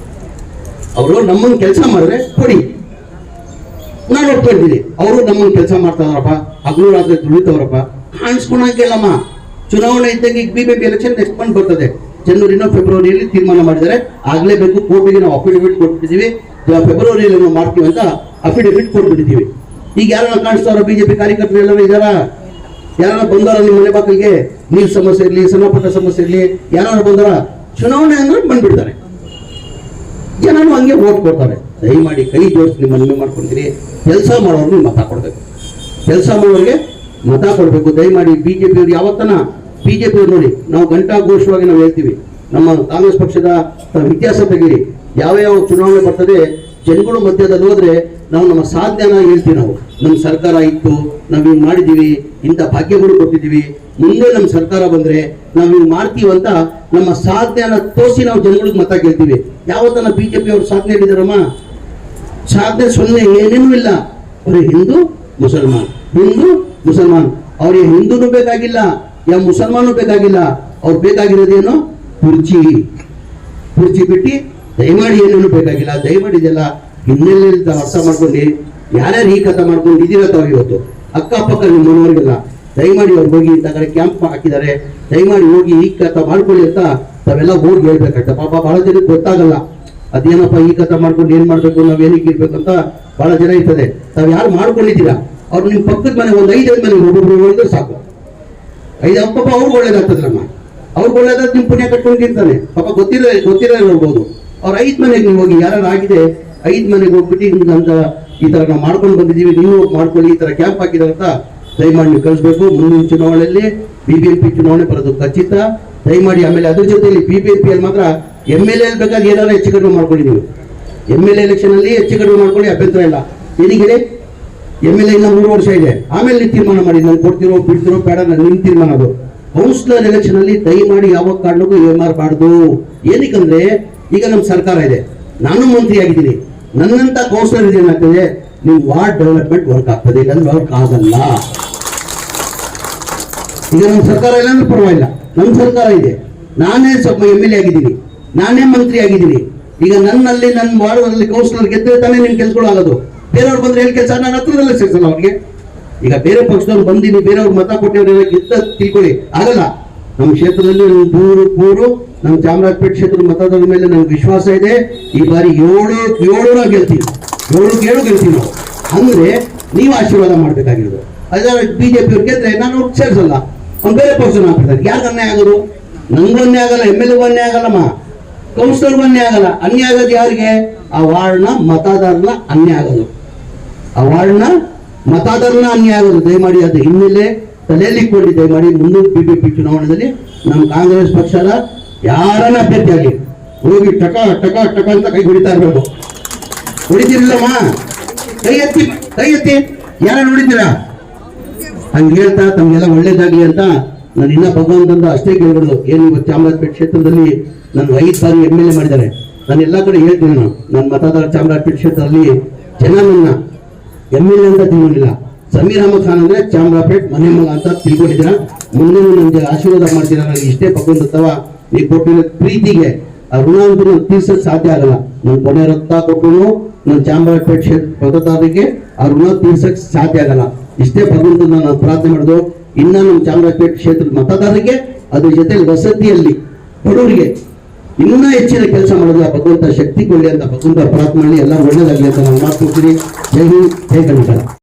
S2: ಅವರು ನಮ್ಮಂಗೆ ಕೆಲಸ ಮಾಡಿದ್ರೆ ಕೊಡಿ, ನಾನು ಒಪ್ಕೊಂಡಿದ್ದೀನಿ. ಅವರು ನಮ್ಮಂಗೆ ಕೆಲಸ ಮಾಡ್ತಾ ಇದಾರಪ್ಪ, ಹಗಲು ರಾತ್ರಿ ದುಡಿತವ್ರಪ್ಪ, ಕಾಣಿಸ್ಕೊಳಂಗಿಲ್ಲಮ್ಮ. ಚುನಾವಣೆ ಇದ್ದಂಗೆ ಈಗ ಬಿಜೆಪಿ ಎಲೆಕ್ಷನ್ ನೆಕ್ಸ್ಟ್ ಮಂತ್ ಬರ್ತದೆ, ಜನವರಿನೋ ಫೆಬ್ರವರಿಯಲ್ಲಿ ತೀರ್ಮಾನ ಮಾಡಿದರೆ ಆಗ್ಲೇಬೇಕು. ಕೋರ್ಟಿಗೆ ನಾವು ಅಫಿಡವಿಟ್ ಕೊಟ್ಬಿಟ್ಟಿದ್ದೀವಿ, ಫೆಬ್ರವರಿಯಲ್ಲಿ ನಾವು ಮಾಡ್ತೀವಿ ಅಂತ ಅಫಿಡವಿಟ್ ಕೊಟ್ಬಿಟ್ಟಿದ್ದೀವಿ. ಈಗ ಯಾರನ್ನ ಕಾಣಿಸ್ತಾರ ಬಿಜೆಪಿ ಕಾರ್ಯಕರ್ತರು ಎಲ್ಲರೂ ಇದಾರ? ಯಾರನ್ನ ಬಂದಾರ ನಿಮ್ಮ ಮನೆ ಬಾಗಿಲಿಗೆ? ನೀರ್ ಸಮಸ್ಯೆ ಇರಲಿ, ಸಣ್ಣಪುಟ್ಟ ಸಮಸ್ಯೆ ಇರಲಿ, ಯಾರು ಬಂದಾರ? ಚುನಾವಣೆ ಅಂದ್ರೆ ಬಂದ್ಬಿಡ್ತಾರೆ, ಜನನು ಹಂಗೆ ಓಟ್ ಕೊಡ್ತಾರೆ. ದಯಮಾಡಿ ಕೈ ಜೋಡಿಸಿ ನಿಮ್ಮ ಮನವಿ ಮಾಡ್ಕೊಂತೀರಿ, ಕೆಲಸ ಮಾಡೋರ್ಗೆ ಮತ ಕೊಡ್ಬೇಕು, ಕೆಲಸ ಮಾಡೋರಿಗೆ ಮತ ಕೊಡ್ಬೇಕು. ದಯಮಾಡಿ ಬಿಜೆಪಿ ಅವ್ರು ಯಾವತ್ತನ ಬಿಜೆಪಿ ಅವ್ರು ನೋಡಿ, ನಾವು ಘಂಟಾಘೋಷವಾಗಿ ನಾವು ಹೇಳ್ತೀವಿ, ನಮ್ಮ ಕಾಂಗ್ರೆಸ್ ಪಕ್ಷದ ಇತಿಹಾಸ ತೆಗೀರಿ, ಯಾವ ಚುನಾವಣೆ ಬರ್ತದೆ ಜನಗಳು ಮಧ್ಯದಲ್ಲಿ ಹೋದ್ರೆ ನಾವು ನಮ್ಮ ಸಾಧನೆನ ಹೇಳ್ತೀವಿ. ನಾವು ನಮ್ಮ ಸರ್ಕಾರ ಇತ್ತು, ನಾವು ಹಿಂಗ್ ಮಾಡಿದೀವಿ, ಇಂಥ ಭಾಗ್ಯಗಳು ಕೊಟ್ಟಿದ್ದೀವಿ, ಮುಂದೆ ನಮ್ಮ ಸರ್ಕಾರ ಬಂದ್ರೆ ನಾವು ಹಿಂಗ್ ಮಾಡ್ತೀವಿ ಅಂತ ನಮ್ಮ ಸಾಧನೆಯನ್ನ ತೋರಿಸಿ ನಾವು ಜನಗಳಿಗೆ ಮತ ಕೇಳ್ತೀವಿ. ಯಾವತ್ತನ ಬಿಜೆಪಿ ಅವ್ರು ಸಾಧನೆ ಹೇಳಿದಾರಮ್ಮ? ಸಾಧನೆ 0, ಏನೇನೂ ಇಲ್ಲ. ಅವ್ರಿಗೆ ಹಿಂದೂ ಮುಸಲ್ಮಾನ್, ಅವ್ರಿಗೆ ಹಿಂದೂನು ಬೇಕಾಗಿಲ್ಲ, ಯಾವ ಮುಸಲ್ಮಾನು ಬೇಕಾಗಿಲ್ಲ. ಅವ್ರು ಬೇಕಾಗಿರೋದೇನು? ಕುರ್ಚಿ ಬಿಟ್ಟು ದಯಮಾಡಿ ಏನೇನು ಬೇಕಾಗಿಲ್ಲ. ದಯಮಾಡಿ ಇದೆಲ್ಲ ಹಿನ್ನೆಲೆ ಅರ್ಥ ಮಾಡ್ಕೊಂಡು ಯಾರ್ಯಾರು ಈ ಕಥೆ ಮಾಡ್ಕೊಂಡು ಇದೀರ ತಾವು ಇವತ್ತು ಅಕ್ಕಪಕ್ಕ ನಿಮ್ಮ ಮನೆಯವರಿಗೆಲ್ಲ ದಯಮಾಡಿ ಅವ್ರು ಹೋಗಿ ಇಂಥ ಕಡೆ ಕ್ಯಾಂಪ್ ಹಾಕಿದ್ದಾರೆ, ದಯಮಾಡಿ ಹೋಗಿ ಈ ಕಥೆ ಮಾಡ್ಕೊಳ್ಳಿ ಅಂತ ತಾವೆಲ್ಲ ಹೋಗಿ ಹೇಳ್ಬೇಕಾಗ್ತದೆ. ಪಾಪ ಬಹಳ ಜನಕ್ಕೆ ಗೊತ್ತಾಗಲ್ಲ ಅದೇನಪ್ಪ ಈ ಕಥೆ ಮಾಡ್ಕೊಂಡು ಏನ್ ಮಾಡ್ಬೇಕು, ನಾವ್ ಏನಕ್ಕೆ ಇರ್ಬೇಕು ಅಂತ ಬಹಳ ಜನ ಇರ್ತದೆ. ತಾವ್ ಯಾರು ಮಾಡ್ಕೊಂಡಿದ್ದೀರಾ ಅವ್ರು ನಿಮ್ ಪಕ್ಕದ ಮನೆ ಒಂದು 5 ಮನೆ ಒಬ್ಬೊಬ್ರು ಹೇಳಿದ್ರೆ ಸಾಕು. 5 ಪಾಪ ಅವ್ರಿಗೆ ಒಳ್ಳೇದಾಗ್ತದಮ್ಮ, ಅವ್ರಿಗೆ ಒಳ್ಳೇದಾದ ನಿಮ್ ಪುಣ್ಯ ಕಟ್ಕೊಂಡಿರ್ತಾನೆ. ಪಾಪ ಗೊತ್ತಿರೋ ನೋಡ್ಬೋದು. ಅವ್ರ 5 ಮನೆಗೆ ನೀವು ಹೋಗಿ ಯಾರು ಆಗಿದೆ 5 ಮನೆಗೆ ಹೋಗ್ಬಿಟ್ಟು ಅಂತ ಈ ತರ ನಾವು ಮಾಡ್ಕೊಂಡು ಬಂದಿದ್ದೀವಿ, ನೀವು ಮಾಡ್ಕೊಳ್ಳಿ, ಈ ತರ ಕ್ಯಾಂಪ್ ಹಾಕಿದಾರೆ ಅಂತ ದಯಮಾಡಿ ನೀವು ಕಳಿಸ್ಬೇಕು. ಮುಂದಿನ ಚುನಾವಣೆಯಲ್ಲಿ BBMP ಚುನಾವಣೆ ಬರೋದು ಖಚಿತ. ದಯಮಾಡಿ ಆಮೇಲೆ ಅದ್ರ ಜೊತೆಯಲ್ಲಿ BBMP ಅಲ್ಲಿ ಮಾತ್ರ MLA ಬೇಕಾದ್ರೆ ಏನಾದ್ರು ಹೆಚ್ಚು ಕಡಿಮೆ ಮಾಡ್ಕೊಳ್ಳಿ. ನೀವು MLA ಎಲೆಕ್ಷನ್ ಅಲ್ಲಿ ಹೆಚ್ಚು ಕಡಿಮೆ ಮಾಡ್ಕೊಳ್ಳಿ, ಅಭ್ಯಂತರ ಇಲ್ಲ. ಏನಿಗೆ MLA ಇನ್ನ 3 ವರ್ಷ ಇದೆ, ಆಮೇಲೆ ನೀವು ತೀರ್ಮಾನ ಮಾಡಿ ನಾನು ಕೊಡ್ತಿರೋ ಬಿಡ್ತಿರೋ ಬೇಡ, ನಿಮ್ ತೀರ್ಮಾನ ಅದು. ಕೌನ್ಸಿಲರ್ ಎಲೆಕ್ಷನ್ ಅಲ್ಲಿ ದಯಮಾಡಿ ಯಾವ ಕಾರಣಕ್ಕೂ ಮಾಡಬಾರ್ದು. ಏನಕ್ಕಂದ್ರೆ ಈಗ ನಮ್ಮ ಸರ್ಕಾರ ಇದೆ, ನಾನು ಮಂತ್ರಿ ಆಗಿದ್ದೀನಿ, ನನ್ನಂತ ಕೌನ್ಸಿಲರ್ ಏನಾಗ್ತದೆ ನೀವು ವಾರ್ಡ್ ಡೆವಲಪ್ಮೆಂಟ್ ವರ್ಕ್ ಆಗ್ತದೆ, ಇಲ್ಲಾಂದ್ರೆ ವರ್ಕ್ ಆಗಲ್ಲ. ಈಗ ನಮ್ಮ ಸರ್ಕಾರ ಇಲ್ಲ ಅಂದ್ರೆ ಪರವಾಗಿಲ್ಲ, ನಮ್ಮ ಸರ್ಕಾರ ಇದೆ, ನಾನೇ ಸ್ವಲ್ಪ MLA ಆಗಿದ್ದೀನಿ, ನಾನೇ ಮಂತ್ರಿ ಆಗಿದ್ದೀನಿ. ಈಗ ನನ್ನಲ್ಲಿ ನನ್ನ ವಾರ್ಡಲ್ಲಿ ಕೌನ್ಸಿಲರ್ ಗೆದ್ದರೆ ತಾನೇ ನಿಮ್ ಕೆಲ್ಸಗಳು ಆಗೋದು. ಬೇರೆಯವ್ರು ಬಂದ್ರೆ ಎಲ್ಲಿ ಕೆಲಸ ನಾನು ಹತ್ರದಲ್ಲೇ ಸೇರಿಸಲ್ಲ ಅವ್ರಿಗೆ. ಈಗ ಬೇರೆ ಪಕ್ಷದವ್ರು ಬಂದಿನಿ, ಬೇರೆಯವ್ರು ಮತ ಕೊಟ್ಟಿವ್ರೆ ಗೆದ್ದ ತಿಳ್ಕೊಳ್ಳಿ, ಆಗಲ್ಲ. ನಮ್ಮ ಕ್ಷೇತ್ರದಲ್ಲಿ ಮೂರು ನಮ್ಮ ಚಾಮರಾಜಪೇಟೆ ಕ್ಷೇತ್ರದ ಮತದಾರರ ಮೇಲೆ ನಮ್ಗೆ ವಿಶ್ವಾಸ ಇದೆ. ಈ ಬಾರಿ 7 ನಾವು ಗೆಲ್ತೀವಿ, 7 ಗೆಲ್ತೀವಿ ನಾವು. ಅಂದ್ರೆ ನೀವು ಆಶೀರ್ವಾದ ಮಾಡ್ಬೇಕಾಗಿರೋದು. ಅದಾದ್ರೆ BJP ಅವ್ರು ಗೆದ್ರೆ ನಾನು ಅವ್ರಿಗೆ ಸೇರಿಸಲ್ಲ, ಅವ್ನು ಬೇರೆ ಪಕ್ಷನ ಹಾಕ್ಬಿಡ್ತಾರೆ. ಯಾರು ಅನ್ಯಾಯ ಆಗೋದು? ನಂಗೂ ಅನ್ಯಾಯ ಆಗಲ್ಲ, MLA ಅನ್ಯಾಯ ಆಗಲ್ಲಮ್ಮ, ಕೌನ್ಸಿಲರ್ಗೂ ಅನ್ಯಾಯ ಆಗಲ್ಲ. ಅನ್ಯಾಯ ಆಗೋದು ಯಾರಿಗೆ? ಆ ವಾರ್ಡ್ನ ಮತದಾರನ ಅನ್ಯಾಯ ಆಗೋದು, ಆ ವಾರ್ಡ್ನ ಮತದಾರನ ಅನ್ಯಾಯ ಆಗೋದು. ದಯಮಾಡಿ ಅದು ಹಿನ್ನೆಲೆ ತಲೆಯಲ್ಲಿ ಇಟ್ಕೊಂಡು ದಯಮಾಡಿ ಮುಂದಿನ BBMP ಚುನಾವಣೆಯಲ್ಲಿ ನಮ್ಮ ಕಾಂಗ್ರೆಸ್ ಪಕ್ಷದ ಯಾರನ್ನ ಅಭ್ಯರ್ಥಿಯಾಗಿ ಹೋಗಿ ಟಕ ಟಕ ಟಕ ಅಂತ ಕೈ ಹೊಡಿತಾ ಇರ್ಬೇಕು. ಹೊಡಿತೀರಿಲ್ಲಮ್ಮ, ಕೈ ಎತ್ತಿ ಯಾರು ಹೊಡಿತೀರಾ? ಹಂಗೆ ಹೇಳ್ತಾ ತಮ್ಗೆಲ್ಲ ಒಳ್ಳೇದಾಗ್ಲಿ ಅಂತ ನಾನು ಇನ್ನ ಭಗವಂತಂದ ಅಷ್ಟೇ ಕೇಳ್ಬಿಡೋದು. ಏನು ಇವತ್ತು ಚಾಮರಾಜಪೇಟೆ ಕ್ಷೇತ್ರದಲ್ಲಿ ನನ್ಗೆ 5 ಬಾರಿ MLA ಮಾಡಿದ್ದಾರೆ. ನಾನು ಎಲ್ಲ ಕಡೆ ಹೇಳ್ತೀನಿ, ನನ್ನ ಮತದಾರ ಚಾಮರಾಜಪೇಟೆ ಕ್ಷೇತ್ರದಲ್ಲಿ ಜನ ನನ್ನ MLA ಅಂತ ತಿಳ್ಕೊಂಡಿಲ್ಲ. ಸಮೀರ್ ಅಹಮದ್ ಖಾನ್ ಅಂದ್ರೆ ಚಾಮರಾಜಪೇಟೆ ಮನೆ ಮಗ ಅಂತ ತಿಳ್ಕೊಂಡಿದ್ದೀರಾ. ಮುಂದೆ ನಮ್ಗೆ ಆಶೀರ್ವಾದ ಮಾಡ್ತೀರಾ. ನನಗೆ ಇಷ್ಟೇ ಭಗವಂತವ ನೀವು ಕೊಟ್ಟಿರೋ ಪ್ರೀತಿಗೆ ಆ ಋಣ ಅಂತೂ ನಾನು ತೀರ್ಸಕ್ ಸಾಧ್ಯ ಆಗಲ್ಲ. ನಾನು ಕೊನೆ ರಕ್ತ ಕೊಟ್ಟು ನನ್ನ ಚಾಮರಾಜಪೇಟೆ ಕ್ಷೇತ್ರ ಮತದಾರರಿಗೆ ಆ ಋಣ ತೀರ್ಸಕ್ ಸಾಧ್ಯ ಆಗಲ್ಲ. ಇಷ್ಟೇ ಭಗವಂತ ನಾನು ಪ್ರಾರ್ಥನೆ ಮಾಡೋದು. ಇನ್ನ ನಮ್ಮ ಚಾಮರಾಜಪೇಟೆ ಕ್ಷೇತ್ರದ ಮತದಾರರಿಗೆ ಅದ್ರ ಜೊತೆ ವಸತಿಯಲ್ಲಿ ಬಡವರಿಗೆ ಇನ್ನೂ ಹೆಚ್ಚಿನ ಕೆಲಸ ಮಾಡೋದು ಆ ಭಗವಂತ ಶಕ್ತಿ ಕೊಡಲಿ ಅಂತ ಭಗವಂತ ಪ್ರಾರ್ಥನೆ ಮಾಡಿ ಎಲ್ಲ ಒಳ್ಳೇದಾಗಲಿ ಅಂತ ನಾನು ಮಾತು ಕೊಡ್ತೀನಿ. ಜೈ ಹಿಂದ್, ಜೈ ಕರ್ನಾಟಕ.